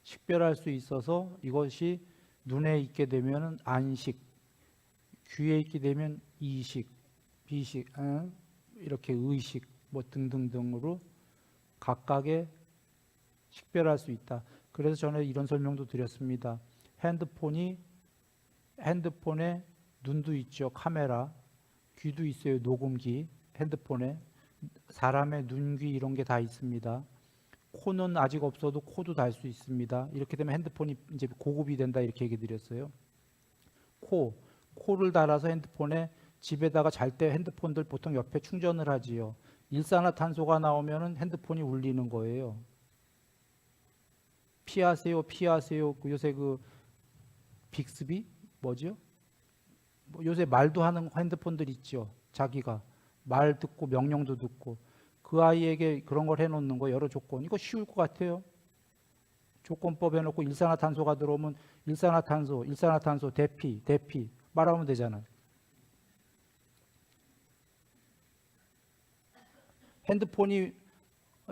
식별할 수 있어서 이것이 눈에 있게 되면 안식, 귀에 있게 되면 이식, 비식, 이렇게 의식 뭐 등등등으로 각각의 식별할 수 있다. 그래서 전에 이런 설명도 드렸습니다. 핸드폰에 눈도 있죠. 카메라, 귀도 있어요. 녹음기, 핸드폰에 사람의 눈, 귀 이런 게 다 있습니다. 코는 아직 없어도 코도 달 수 있습니다. 이렇게 되면 핸드폰이 이제 고급이 된다 이렇게 얘기 드렸어요. 코를 달아서 핸드폰에 집에다가 잘 때 핸드폰들 보통 옆에 충전을 하지요. 일산화탄소가 나오면 핸드폰이 울리는 거예요. 피하세요, 피하세요. 요새 그 빅스비 뭐죠? 뭐 요새 말도 하는 핸드폰들 있죠. 자기가 말 듣고 명령도 듣고 그 아이에게 그런 걸 해놓는 거 여러 조건. 이거 쉬울 것 같아요. 조건법 해놓고 일산화탄소가 들어오면 일산화탄소 대피 말하면 되잖아요. 핸드폰이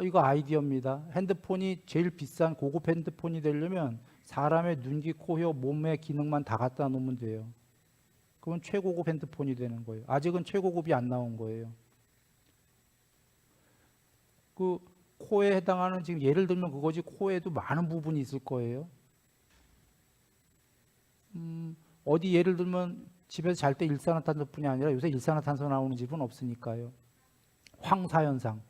이거 아이디어입니다. 핸드폰이 제일 비싼 고급 핸드폰이 되려면 사람의 눈, 귀, 코, 혀, 몸의 기능만 다 갖다 놓으면 돼요. 그건 최고급 핸드폰이 되는 거예요. 아직은 최고급이 안 나온 거예요. 그 코에 해당하는 지금 예를 들면 그거지 코에도 많은 부분이 있을 거예요. 어디 예를 들면 집에서 잘 때 일산화탄소뿐이 아니라 요새 일산화탄소 나오는 집은 없으니까요. 황사현상.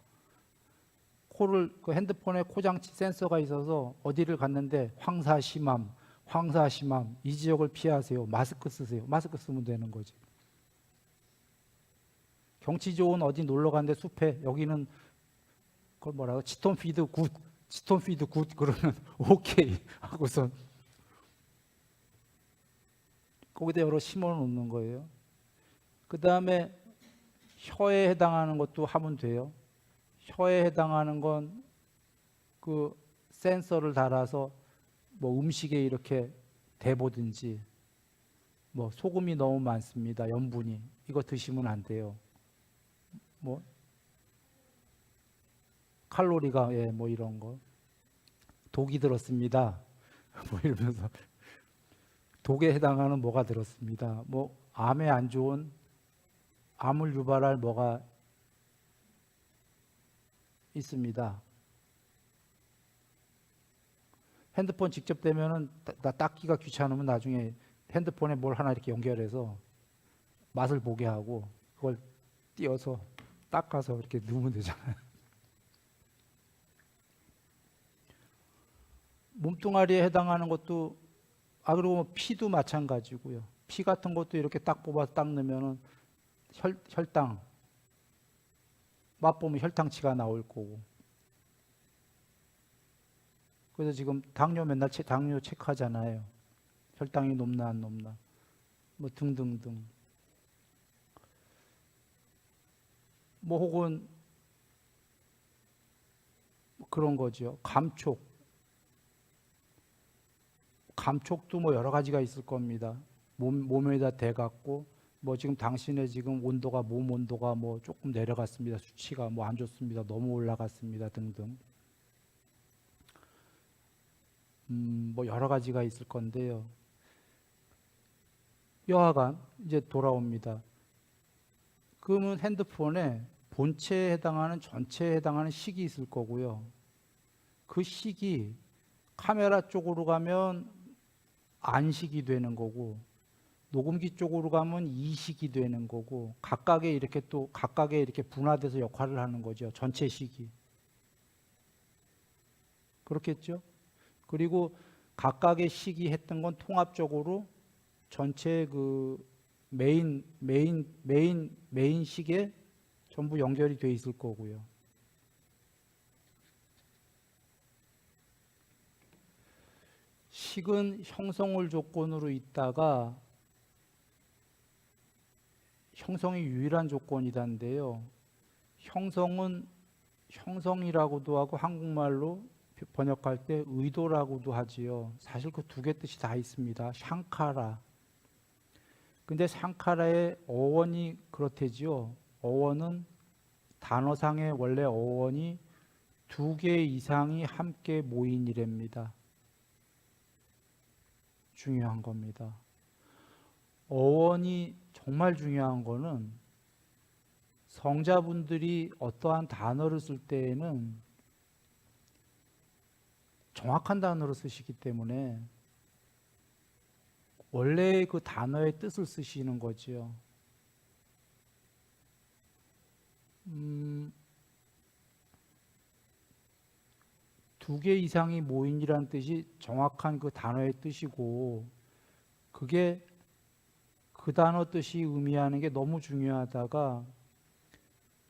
코를 그 핸드폰에 코장치 센서가 있어서 어디를 갔는데 황사심함 이 지역을 피하세요. 마스크 쓰세요. 마스크 쓰면 되는 거지. 경치 좋은 어디 놀러 갔는데 숲에 여기는 그걸 뭐라고 치톤 피드 굿 그러면 오케이 하고선 거기다 여러 심어 놓는 거예요. 그 다음에 혀에 해당하는 것도 하면 돼요. 혀에 해당하는 건 그 센서를 달아서 뭐 음식에 이렇게 대보든지 뭐 소금이 너무 많습니다. 염분이 이거 드시면 안 돼요. 뭐 칼로리가 뭐 이런 거 독이 들었습니다. 뭐 이러면서 독에 해당하는 뭐가 들었습니다. 뭐 암에 안 좋은 암을 유발할 뭐가 있습니다. 핸드폰 직접 대면은 닦기가 귀찮으면 나중에 핸드폰에 뭘 하나 이렇게 연결해서 맛을 보게 하고 그걸 띄어서 닦아서 이렇게 넣으면 되잖아요. 몸뚱아리에 해당하는 것도 그리고 뭐 피도 마찬가지고요. 피 같은 것도 이렇게 딱 뽑아서 딱 넣으면은 혈당 맛보면 혈당치가 나올 거고. 그래서 지금 당뇨 맨날 당뇨 체크하잖아요. 혈당이 높나 안 높나 뭐 등등등. 뭐 혹은 그런 거죠. 감촉도 뭐 여러 가지가 있을 겁니다. 몸에다 대갖고 뭐 지금 당신의 지금 온도가 몸 온도가 뭐 조금 내려갔습니다. 수치가 뭐 안 좋습니다. 너무 올라갔습니다. 등등. 뭐 여러 가지가 있을 건데요. 여하간 이제 돌아옵니다. 그러면 핸드폰에 본체에 해당하는 전체에 해당하는 식이 있을 거고요. 그 식이 카메라 쪽으로 가면 안식이 되는 거고 녹음기 쪽으로 가면 이식이 되는 거고 각각의 이렇게 분화돼서 역할을 하는 거죠. 전체 식이. 그렇겠죠? 그리고 각각의 식이 했던 건 통합적으로 전체 그 메인 식에 전부 연결이 돼 있을 거고요. 식은 형성을 조건으로 있다가 형성이 유일한 조건이란데요. 형성이라고도 하고 한국말로 번역할 때 의도라고도 하지요. 사실 그 두 개 뜻이 다 있습니다. 샹카라. 근데 샹카라의 어원이 그렇대지요. 어원은 단어상의 원래 어원이 두 개 이상이 함께 모인 이랍니다. 중요한 겁니다. 어원이 정말 중요한 거는 성자분들이 어떠한 단어를 쓸 때에는 정확한 단어를 쓰시기 때문에 원래 그 단어의 뜻을 쓰시는 거지요. 두 개 이상이 모인이라는 뜻이 정확한 그 단어의 뜻이고 그게 그 단어 뜻이 의미하는 게 너무 중요하다가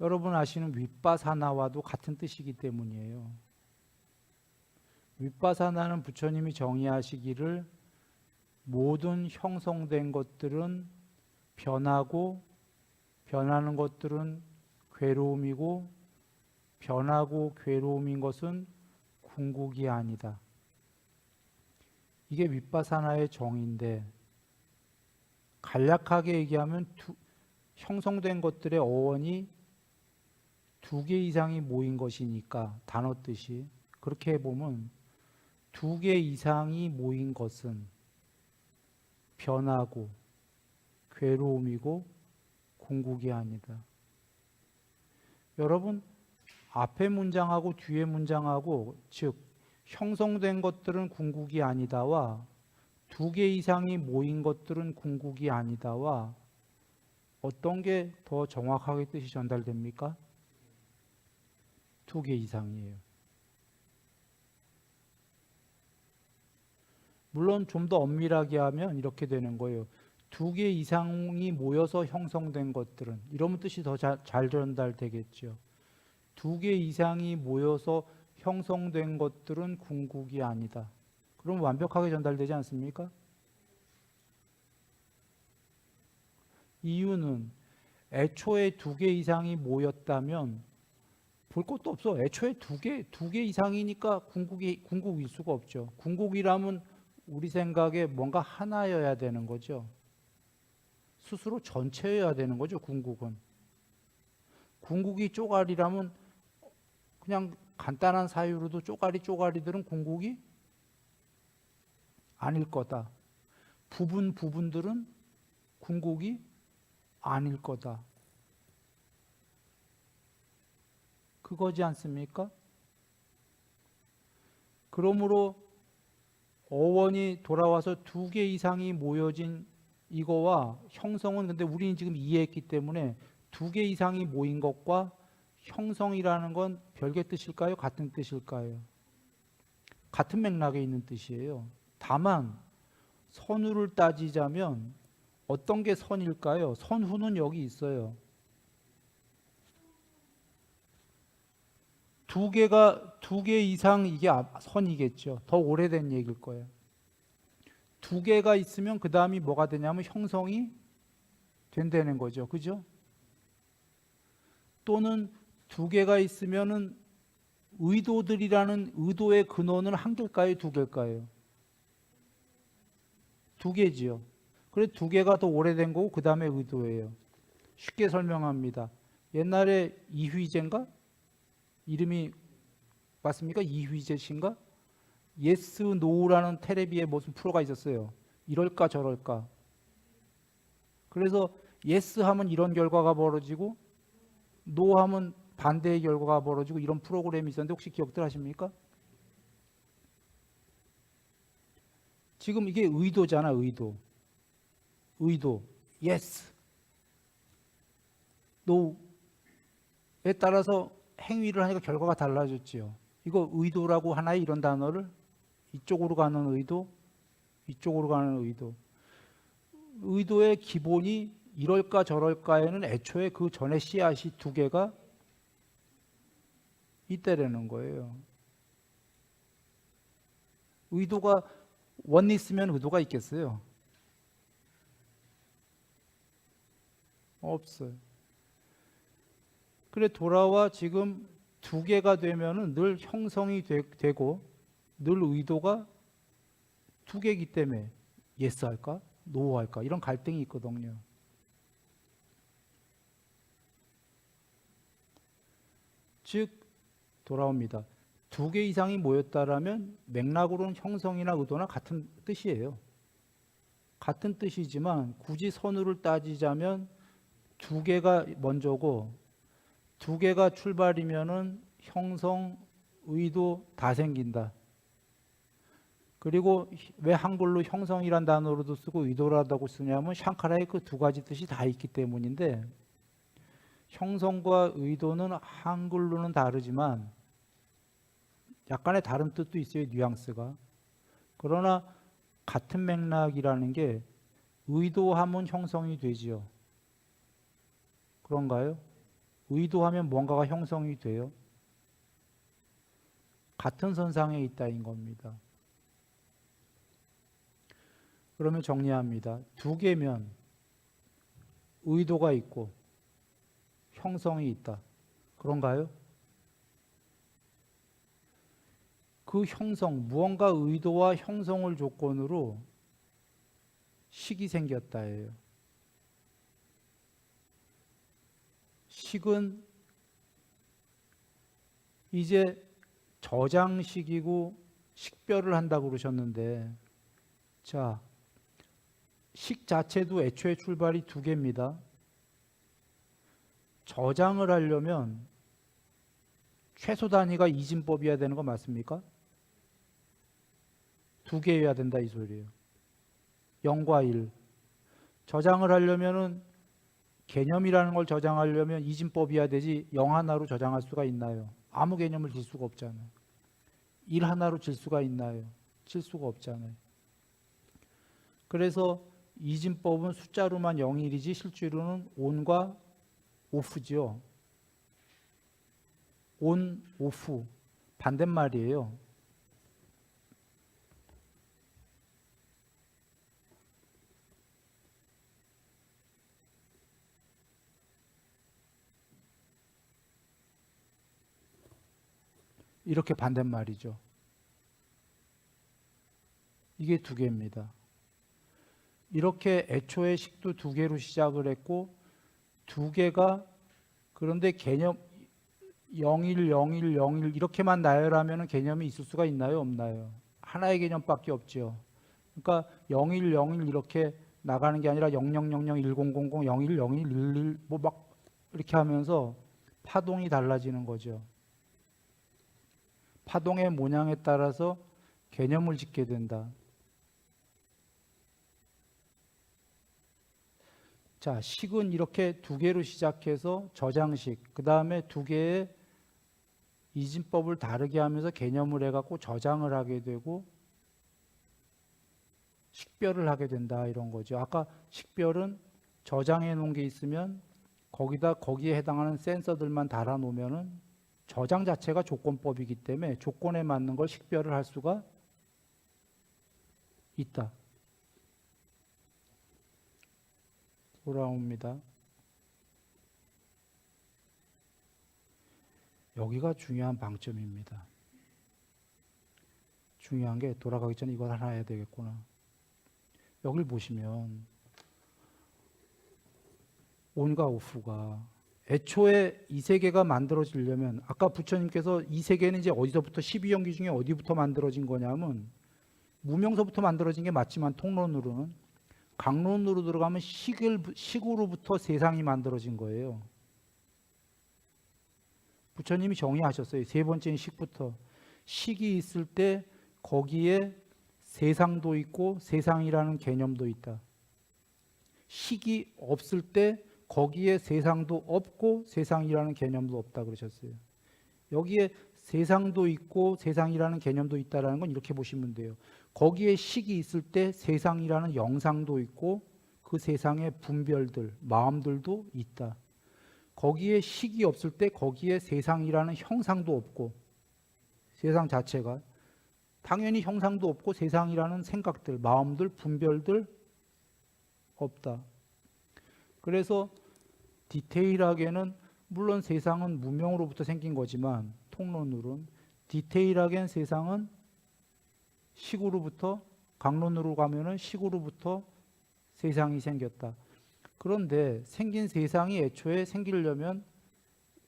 여러분 아시는 윗바사나와도 같은 뜻이기 때문이에요. 윗바사나는 부처님이 정의하시기를 모든 형성된 것들은 변하고 변하는 것들은 괴로움이고 변하고 괴로움인 것은 궁극이 아니다. 이게 윗바사나의 정의인데 간략하게 얘기하면 형성된 것들의 어원이 두 개 이상이 모인 것이니까 단어 뜻이 그렇게 보면 두 개 이상이 모인 것은 변하고 괴로움이고 궁극이 아니다. 여러분 앞에 문장하고 뒤에 문장하고 즉 형성된 것들은 궁극이 아니다와 두 개 이상이 모인 것들은 궁극이 아니다와 어떤 게 더 정확하게 뜻이 전달됩니까? 두 개 이상이에요. 물론 좀 더 엄밀하게 하면 이렇게 되는 거예요. 두 개 이상이 모여서 형성된 것들은 이러면 뜻이 더 잘 전달되겠죠. 두 개 이상이 모여서 형성된 것들은 궁극이 아니다. 그럼 완벽하게 전달되지 않습니까? 이유는 애초에 두 개 이상이 모였다면 볼 것도 없어. 애초에 두 개 이상이니까 궁극일 수가 없죠. 궁극이라면 우리 생각에 뭔가 하나여야 되는 거죠. 스스로 전체여야 되는 거죠. 궁극은. 궁극이 쪼가리라면 그냥 간단한 사유로도 쪼가리들은 궁극이 아닐 거다. 부분들은 궁극이 아닐 거다. 그거지 않습니까? 그러므로 어원이 돌아와서 두 개 이상이 모여진 이거와 형성은 근데 우리는 지금 이해했기 때문에 두 개 이상이 모인 것과 형성이라는 건 별개 뜻일까요? 같은 뜻일까요? 같은 맥락에 있는 뜻이에요. 다만 선후를 따지자면 어떤 게 선일까요? 선후는 여기 있어요. 두 개 이상 이게 선이겠죠. 더 오래된 얘기일 거예요. 두 개가 있으면 그 다음이 뭐가 되냐면 형성이 된다는 거죠. 그죠? 또는 두 개가 있으면은 의도들이라는 의도의 근원은 한 개일까요? 두 개일까요? 두 개지요. 그래 두 개가 더 오래된 거고 그 다음에 의도예요. 쉽게 설명합니다. 옛날에 이휘재인가? 이름이 맞습니까? 이휘재 씨인가? yes, no라는 테레비에 무슨 프로가 있었어요. 이럴까 저럴까. 그래서 yes 하면 이런 결과가 벌어지고 no 하면 반대의 결과가 벌어지고 이런 프로그램이 있었는데 혹시 기억들 하십니까? 지금 이게 의도잖아, 의도. 의도. yes, no에 따라서 행위를 하니까 결과가 달라졌지요. 이거 의도라고 하나요? 이런 단어를? 이쪽으로 가는 의도, 이쪽으로 가는 의도. 의도의 기본이 이럴까 저럴까에는 애초에 그 전에 씨앗이 두 개가 있다라는 거예요. 의도가 원 있으면 의도가 있겠어요? 없어요. 그래 돌아와 지금 두 개가 되면은 늘 형성이 되고 늘 의도가 두 개이기 때문에 yes 할까? no 할까? 이런 갈등이 있거든요. 즉 돌아옵니다. 두 개 이상이 모였다라면 맥락으로는 형성이나 의도나 같은 뜻이에요. 같은 뜻이지만 굳이 선으로 따지자면 두 개가 먼저고 두 개가 출발이면은 형성, 의도 다 생긴다. 그리고 왜 한글로 형성이란 단어로도 쓰고 의도라고 쓰냐면 샹카라의 그 두 가지 뜻이 다 있기 때문인데 형성과 의도는 한글로는 다르지만 약간의 다른 뜻도 있어요. 뉘앙스가. 그러나 같은 맥락이라는 게 의도하면 형성이 되지요. 그런가요? 의도하면 뭔가가 형성이 돼요. 같은 선상에 있다인 겁니다. 그러면 정리합니다. 두 개면 의도가 있고 형성이 있다. 그런가요? 그 형성, 무언가 의도와 형성을 조건으로 식이 생겼다예요. 식은 이제 저장식이고 식별을 한다고 그러셨는데 자, 식 자체도 애초에 출발이 두 개입니다. 저장을 하려면 최소 단위가 이진법이어야 되는 거 맞습니까? 두 개여야 된다 이 소리예요. 0과 1. 저장을 하려면은 개념이라는 걸 저장하려면 이진법이어야 되지 0 하나로 저장할 수가 있나요? 아무 개념을 질 수가 없잖아요. 1 하나로 질 수가 있나요? 질 수가 없잖아요. 그래서 이진법은 숫자로만 0, 1이지 실제로는 on과 off죠. on, off 반대말이에요. 이렇게 반대말이죠. 이게 두 개입니다. 이렇게 애초에 식도 두 개로 시작을 했고 두 개가 그런데 개념 01, 01, 01 이렇게만 나열하면 개념이 있을 수가 있나요? 없나요? 하나의 개념밖에 없죠. 그러니까 01, 01 이렇게 나가는 게 아니라 0000, 1000, 01, 01, 11 뭐 막 이렇게 하면서 파동이 달라지는 거죠. 파동의 모양에 따라서 개념을 짓게 된다. 자, 식은 이렇게 두 개로 시작해서 저장식, 그 다음에 두 개의 이진법을 다르게 하면서 개념을 해갖고 저장을 하게 되고 식별을 하게 된다 이런 거죠. 아까 식별은 저장해 놓은 게 있으면 거기에 해당하는 센서들만 달아 놓으면은 저장 자체가 조건법이기 때문에 조건에 맞는 걸 식별을 할 수가 있다. 돌아옵니다. 여기가 중요한 방점입니다. 중요한 게 돌아가기 전에 이걸 하나 해야 되겠구나. 여길 보시면 on과 off가 애초에 이 세계가 만들어지려면 아까 부처님께서 이 세계는 이제 어디서부터 12연기 중에 어디부터 만들어진 거냐면 무명서부터 만들어진 게 맞지만 통론으로는 강론으로 들어가면 식으로부터 세상이 만들어진 거예요. 부처님이 정의하셨어요. 세 번째는 식부터. 식이 있을 때 거기에 세상도 있고 세상이라는 개념도 있다. 식이 없을 때 거기에 세상도 없고 세상이라는 개념도 없다 그러셨어요. 여기에 세상도 있고 세상이라는 개념도 있다는 건 이렇게 보시면 돼요. 거기에 식이 있을 때 세상이라는 영상도 있고 그 세상의 분별들, 마음들도 있다. 거기에 식이 없을 때 거기에 세상이라는 형상도 없고 세상 자체가 당연히 형상도 없고 세상이라는 생각들, 마음들, 분별들 없다. 그래서 디테일하게는 물론 세상은 무명으로부터 생긴 거지만 통론으로는 디테일하게는 세상은 식으로부터 강론으로 가면은 식으로부터 세상이 생겼다. 그런데 생긴 세상이 애초에 생기려면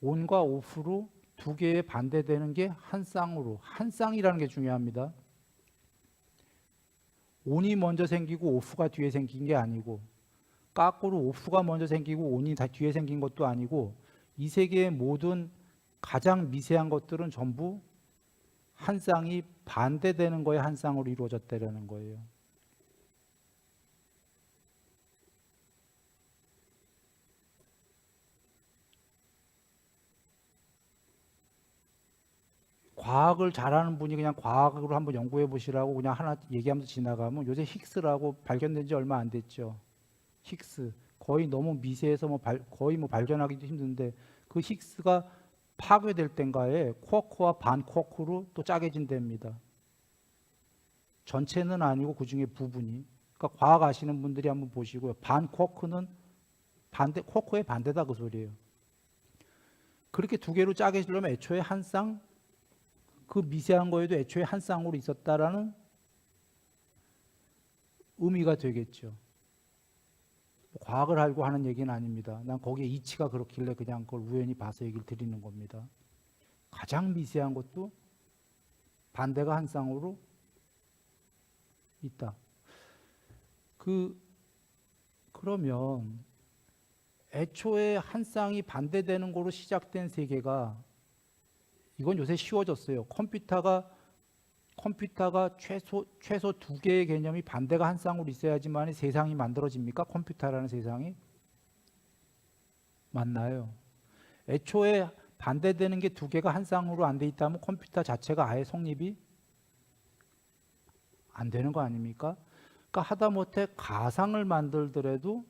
온과 오프로 두 개에 반대되는 게 한 쌍으로, 한 쌍이라는 게 중요합니다. 온이 먼저 생기고 오프가 뒤에 생긴 게 아니고 거꾸로 오프가 먼저 생기고 온이 다 뒤에 생긴 것도 아니고 이 세계의 모든 가장 미세한 것들은 전부 한 쌍이 반대되는 거에 한 쌍으로 이루어졌다는 거예요. 과학을 잘하는 분이 그냥 과학으로 한번 연구해 보시라고 그냥 하나 얘기하면서 지나가면 요새 힉스라고 발견된 지 얼마 안 됐죠. 힉스 거의 너무 미세해서 거의 발견하기도 힘든데 그 힉스가 파괴될 땐가에 쿼크와 반 쿼크로 또 짜게진답니다. 전체는 아니고 그 중에 부분이. 그러니까 과학 아시는 분들이 한번 보시고요. 반 쿼크는 쿼크의 반대다 그 소리예요. 그렇게 두 개로 짜게지려면 애초에 한 쌍, 그 미세한 거에도 애초에 한 쌍으로 있었다라는 의미가 되겠죠. 과학을 알고 하는 얘기는 아닙니다. 난 거기에 이치가 그렇길래 그냥 그걸 우연히 봐서 얘기를 드리는 겁니다. 가장 미세한 것도 반대가 한 쌍으로 있다. 그러면 애초에 한 쌍이 반대되는 거로 시작된 세계가 이건 요새 쉬워졌어요. 컴퓨터가 최소 두 개의 개념이 반대가 한 쌍으로 있어야지만 세상이 만들어집니까? 컴퓨터라는 세상이? 맞나요? 애초에 반대되는 게 두 개가 한 쌍으로 안 돼 있다면 컴퓨터 자체가 아예 성립이 안 되는 거 아닙니까? 그러니까 하다못해 가상을 만들더라도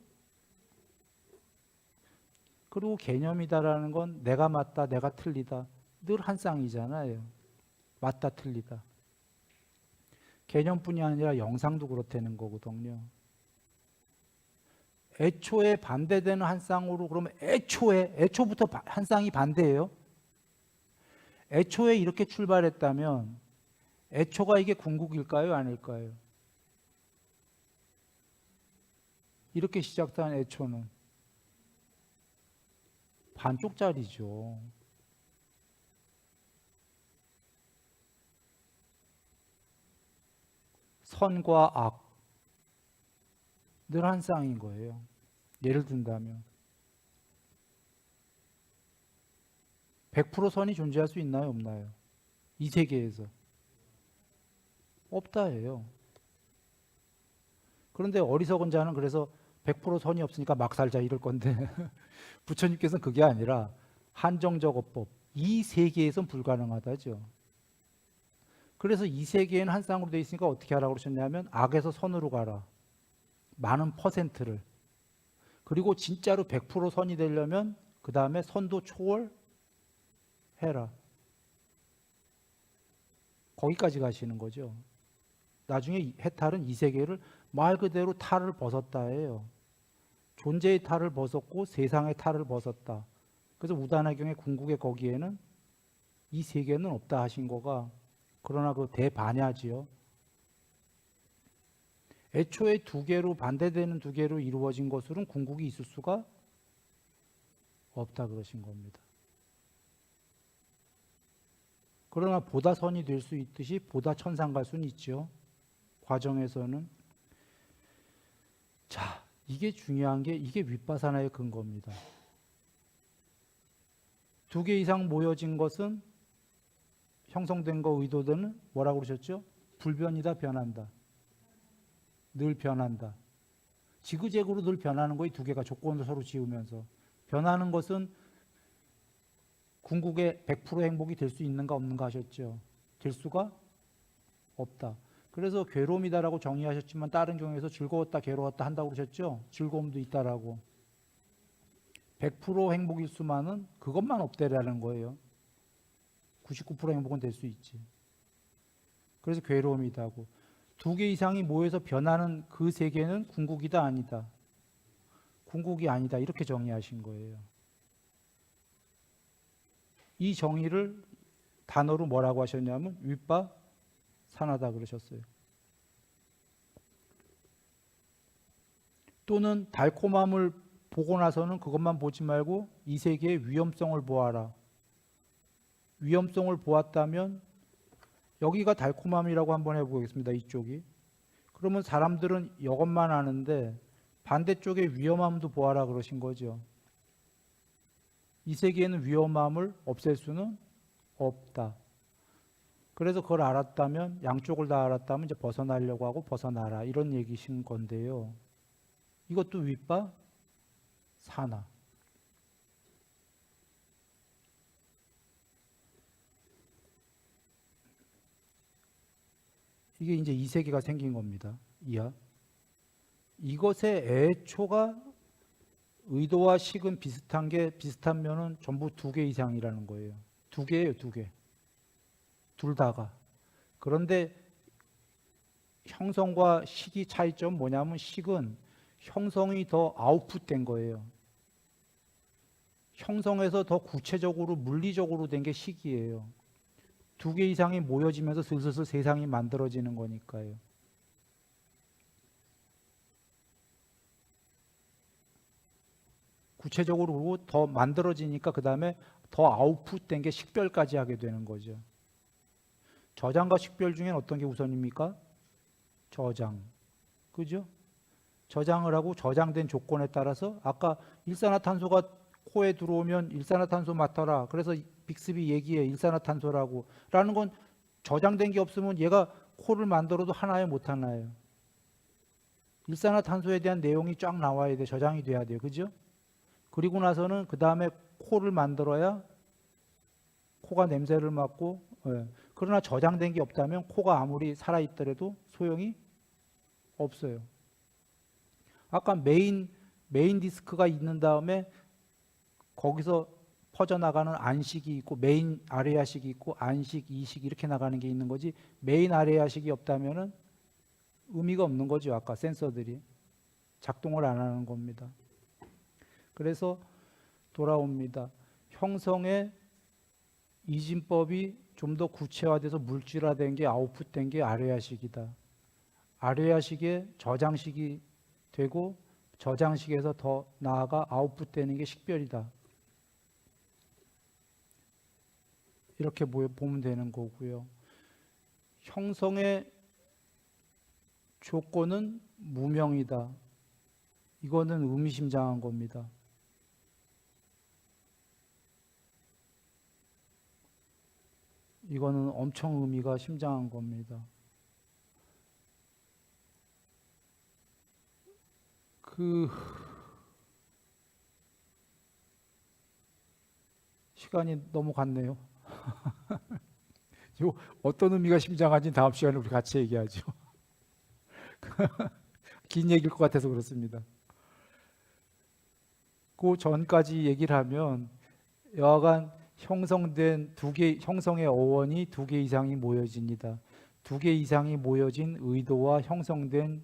그리고 개념이다라는 건 내가 맞다, 내가 틀리다 늘 한 쌍이잖아요. 맞다, 틀리다. 개념뿐이 아니라 영상도 그렇다는 거거든요. 애초에 반대되는 한 쌍으로 그러면 애초부터 한 쌍이 반대예요. 애초에 이렇게 출발했다면 애초가 이게 궁극일까요? 아닐까요? 이렇게 시작한 애초는 반쪽짜리죠. 선과 악 늘 한 쌍인 거예요. 예를 든다면 100% 선이 존재할 수 있나요? 없나요? 이 세계에서 없다예요. 그런데 어리석은 자는 그래서 100% 선이 없으니까 막 살자 이럴 건데 부처님께서는 그게 아니라 한정적 어법 이 세계에선 불가능하다죠. 그래서 이 세계에는 한 쌍으로 되어 있으니까 어떻게 하라고 그러셨냐면 악에서 선으로 가라. 많은 퍼센트를. 그리고 진짜로 100% 선이 되려면 그 다음에 선도 초월해라. 거기까지 가시는 거죠. 나중에 해탈은 이 세계를 말 그대로 탈을 벗었다예요. 존재의 탈을 벗었고 세상의 탈을 벗었다. 그래서 우다나경의 궁극의 거기에는 이 세계는 없다 하신 거가 그러나 그 대반야지요. 애초에 두 개로 반대되는 두 개로 이루어진 것으로는 궁극이 있을 수가 없다 그러신 겁니다. 그러나 보다 선이 될 수 있듯이 보다 천상 갈 수는 있죠. 과정에서는. 자, 이게 중요한 게 이게 윗바사나의 근거입니다. 두 개 이상 모여진 것은 형성된 거 의도되는 뭐라고 그러셨죠? 불변이다, 변한다. 늘 변한다. 지그재그로 늘 변하는 거이 두 개가 조건을 서로 지으면서. 변하는 것은 궁극의 100% 행복이 될 수 있는가 없는가 하셨죠. 될 수가 없다. 그래서 괴로움이다라고 정의하셨지만 다른 경우에서 즐거웠다, 괴로웠다 한다고 그러셨죠. 즐거움도 있다라고. 100% 행복일 수만은 그것만 없대라는 거예요. 99% 행복은 될 수 있지. 그래서 괴로움이다고. 두 개 이상이 모여서 변하는 그 세계는 궁극이다, 아니다. 궁극이 아니다. 이렇게 정의하신 거예요. 이 정의를 단어로 뭐라고 하셨냐면 윗바사나다 그러셨어요. 또는 달콤함을 보고 나서는 그것만 보지 말고 이 세계의 위험성을 보아라. 위험성을 보았다면 여기가 달콤함이라고 한번 해보겠습니다. 이쪽이. 그러면 사람들은 이것만 아는데 반대쪽에 위험함도 보아라 그러신 거죠. 이 세계에는 위험함을 없앨 수는 없다. 그래서 그걸 알았다면, 양쪽을 다 알았다면 이제 벗어나려고 하고 벗어나라 이런 얘기신 건데요. 이것도 윗바사나. 이게 이제 이 세계가 생긴 겁니다. 이하. 이것의 애초가 의도와 식은 비슷한 게 비슷한 면은 전부 두 개 이상이라는 거예요. 두 개예요, 두 개. 둘 다가. 그런데 형성과 식이 차이점 뭐냐면 식은 형성이 더 아웃풋된 거예요. 형성에서 더 구체적으로 물리적으로 된 게 식이에요. 두 개 이상이 모여지면서 슬슬 세상이 만들어지는 거니까요. 구체적으로 더 만들어지니까 그 다음에 더 아웃풋된 게 식별까지 하게 되는 거죠. 저장과 식별 중엔 어떤 게 우선입니까? 저장. 그죠? 저장을 하고 저장된 조건에 따라서 아까 일산화탄소가 코에 들어오면 일산화탄소 맡아라. 그래서 빅스비 얘기해 일산화탄소라고. 라는 건 저장된 게 없으면 얘가 코를 만들어도 하나에 못 하나예요. 일산화탄소에 대한 내용이 쫙 나와야 돼. 저장이 돼야 돼요. 그죠? 그리고 나서는 그 다음에 코를 만들어야 코가 냄새를 맡고, 예. 그러나 저장된 게 없다면 코가 아무리 살아있더라도 소용이 없어요. 아까 메인 디스크가 있는 다음에 거기서 퍼져나가는 안식이 있고 메인 아레아식이 있고 안식, 이식 이렇게 나가는 게 있는 거지 메인 아레아식이 없다면은 의미가 없는 거죠. 아까 센서들이 작동을 안 하는 겁니다. 그래서 돌아옵니다. 형성의 이진법이 좀 더 구체화돼서 물질화된 게 아웃풋된 게 아레아식이다. 아레아식의 저장식이 되고 저장식에서 더 나아가 아웃풋되는 게 식별이다. 이렇게 보면 되는 거고요. 형성의 조건은 무명이다. 이거는 의미심장한 겁니다. 이거는 엄청 의미가 심장한 겁니다. 시간이 너무 갔네요. 어떤 의미가 심장한지 다음 시간에 우리 같이 얘기하죠. 긴 얘기일 것 같아서 그렇습니다. 그 전까지 얘기를 하면 여하간 형성된 형성의 어원이 두 개 이상이 모여집니다. 두 개 이상이 모여진 의도와 형성된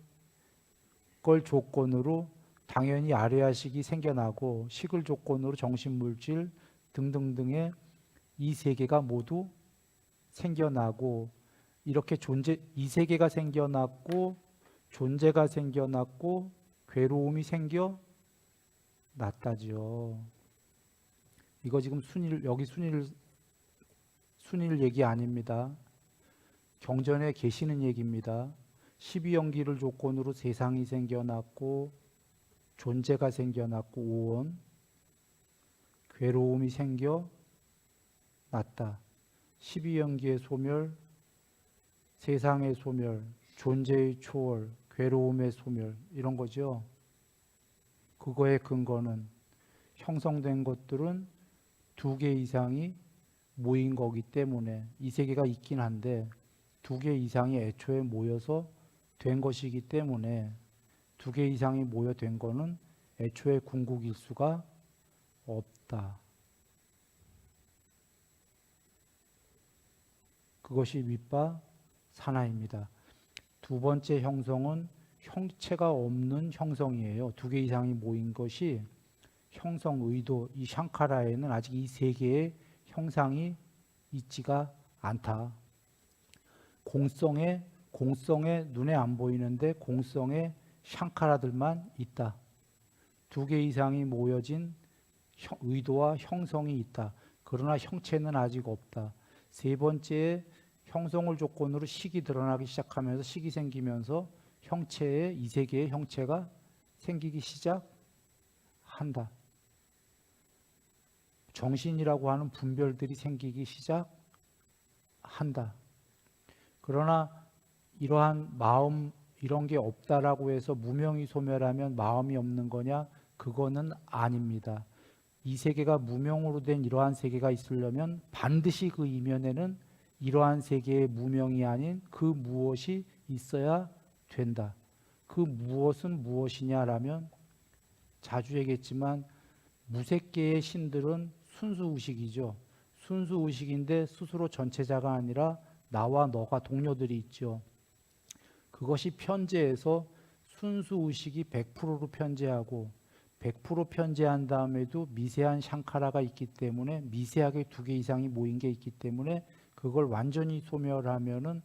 걸 조건으로 당연히 아레아식이 생겨나고 식을 조건으로 정신물질 등등등의 이 세 개가 모두 생겨나고 이렇게 이 세계가 생겨났고 존재가 생겨났고 괴로움이 생겨났다죠. 이거 지금 여기 순위를 얘기 아닙니다. 경전에 계시는 얘기입니다. 12연기를 조건으로 세상이 생겨났고 존재가 생겨났고 오온 괴로움이 생겨났다. 12연기의 소멸, 세상의 소멸, 존재의 초월, 괴로움의 소멸 이런 거죠. 그거의 근거는 형성된 것들은 2개 이상이 모인 거기 때문에 이 세계가 있긴 한데 2개 이상이 애초에 모여서 된 것이기 때문에 2개 이상이 모여된 거는 애초에 궁극일 수가 없다. 그것이 윗바사나입니다. 두 번째 형성은 형체가 없는 형성이에요. 2개 이상이 모인 것이 형성, 의도, 이 샹카라에는 아직 이 세 개의 형상이 있지가 않다. 공성에 눈에 안 보이는데 공성에 샹카라들만 있다. 2개 이상이 모여진 의도와 형성이 있다. 그러나 형체는 아직 없다. 세 번째에 형성을 조건으로 식이 드러나기 시작하면서 식이 생기면서 형체의 이 세 개의 형체가 생기기 시작한다. 정신이라고 하는 분별들이 생기기 시작한다. 그러나 이러한 마음 이런 게 없다라고 해서 무명이 소멸하면 마음이 없는 거냐? 그거는 아닙니다. 이 세계가 무명으로 된 이러한 세계가 있으려면 반드시 그 이면에는 이러한 세계의 무명이 아닌 그 무엇이 있어야 된다. 그 무엇은 무엇이냐라면 자주 얘기했지만 무색계의 신들은 순수의식이죠. 순수의식인데 스스로 전체자가 아니라 나와 너가 동료들이 있죠. 그것이 편재해서 순수의식이 100%로 편재하고 100% 편재한 다음에도 미세한 샹카라가 있기 때문에 미세하게 2개 이상이 모인 게 있기 때문에 그걸 완전히 소멸하면은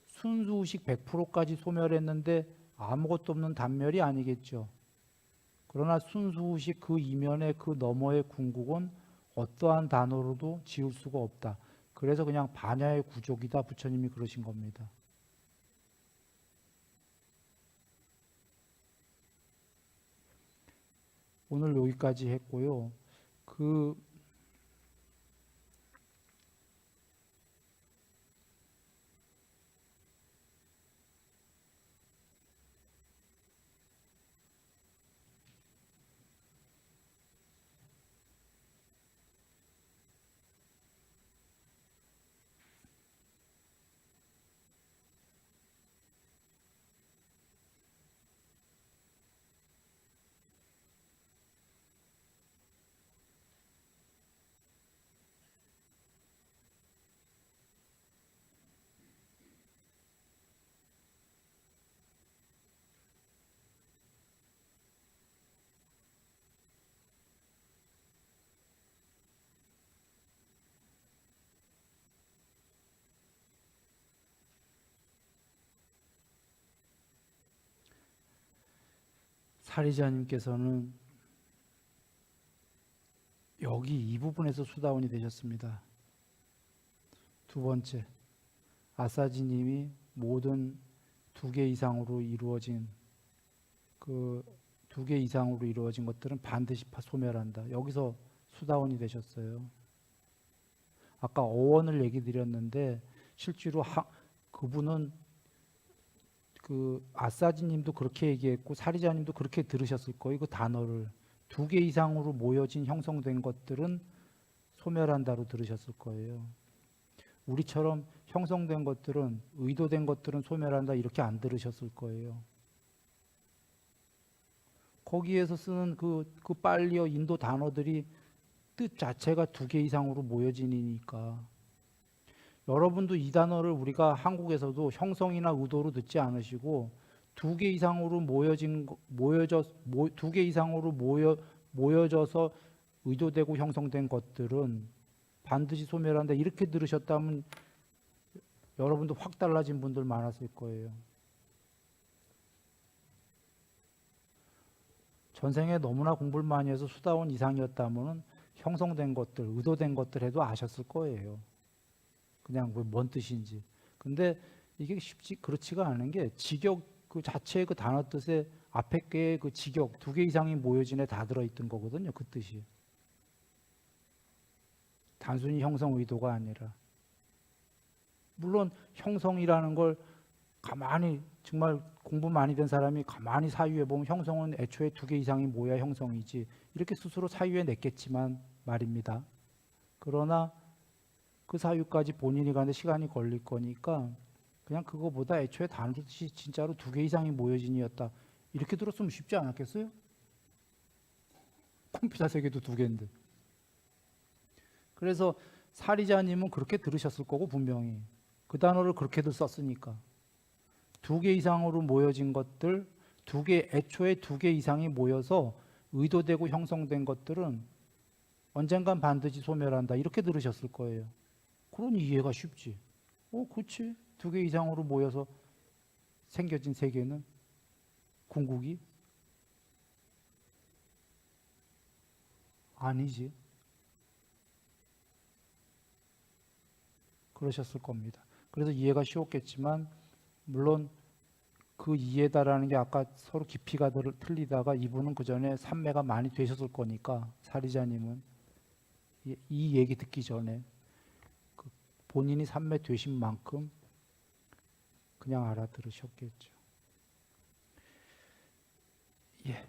순수의식 100%까지 소멸했는데 아무것도 없는 단멸이 아니겠죠. 그러나 순수의식 그 이면의 그 너머의 궁극은 어떠한 단어로도 지울 수가 없다. 그래서 그냥 반야의 구족이다. 부처님이 그러신 겁니다. 오늘 여기까지 했고요. 사리자님께서는 여기 이 부분에서 수다원이 되셨습니다. 두 번째, 아사지님이 모든 2개 이상으로 이루어진 그 2개 이상으로 이루어진 것들은 반드시 소멸한다. 여기서 수다원이 되셨어요. 아까 어원을 얘기 드렸는데 실제로 그분은 그 아사지님도 그렇게 얘기했고 사리자님도 그렇게 들으셨을 거예요. 그 단어를 2개 이상으로 모여진 형성된 것들은 소멸한다로 들으셨을 거예요. 우리처럼 형성된 것들은 의도된 것들은 소멸한다 이렇게 안 들으셨을 거예요. 거기에서 쓰는 그 빨리어 인도 단어들이 뜻 자체가 2개 이상으로 모여지니까 여러분도 이 단어를 우리가 한국에서도 형성이나 의도로 듣지 않으시고 2개 이상으로 두 개 이상으로 모여져서 의도되고 형성된 것들은 반드시 소멸한다 이렇게 들으셨다면 여러분도 확 달라진 분들 많았을 거예요. 전생에 너무나 공부를 많이 해서 수다원 이상이었다면 형성된 것들, 의도된 것들 해도 아셨을 거예요. 그냥 뭔 뜻인지. 근데 이게 그렇지가 않은 게 직역 그 자체의 그 단어 뜻에 앞에 게 그 직역 두 개 이상이 모여진 애 다 들어있던 거거든요. 그 뜻이. 단순히 형성 의도가 아니라. 물론 형성이라는 걸 가만히 정말 공부 많이 된 사람이 가만히 사유해 보면 형성은 애초에 두 개 이상이 모여야 형성이지 이렇게 스스로 사유해 냈겠지만 말입니다. 그러나 그 사유까지 본인이 가는데 시간이 걸릴 거니까 그냥 그거보다 애초에 단어 뜻이 진짜로 두 개 이상이 모여진이었다. 이렇게 들었으면 쉽지 않았겠어요? 컴퓨터 세계도 두 개인데. 그래서 사리자님은 그렇게 들으셨을 거고 분명히 그 단어를 그렇게들 썼으니까 두 개 이상으로 모여진 것들, 애초에 두 개 이상이 모여서 의도되고 형성된 것들은 언젠간 반드시 소멸한다. 이렇게 들으셨을 거예요. 그러니 이해가 쉽지. 그렇지. 두 개 이상으로 모여서 생겨진 세계는 궁극이 아니지. 그러셨을 겁니다. 그래서 이해가 쉬웠겠지만 물론 그 이해다라는 게 아까 서로 깊이가 틀리다가 이분은 그 전에 삼매가 많이 되셨을 거니까 사리자님은 이 얘기 듣기 전에 그 본인이 삼매 되신 만큼 그냥 알아들으셨겠죠. 예.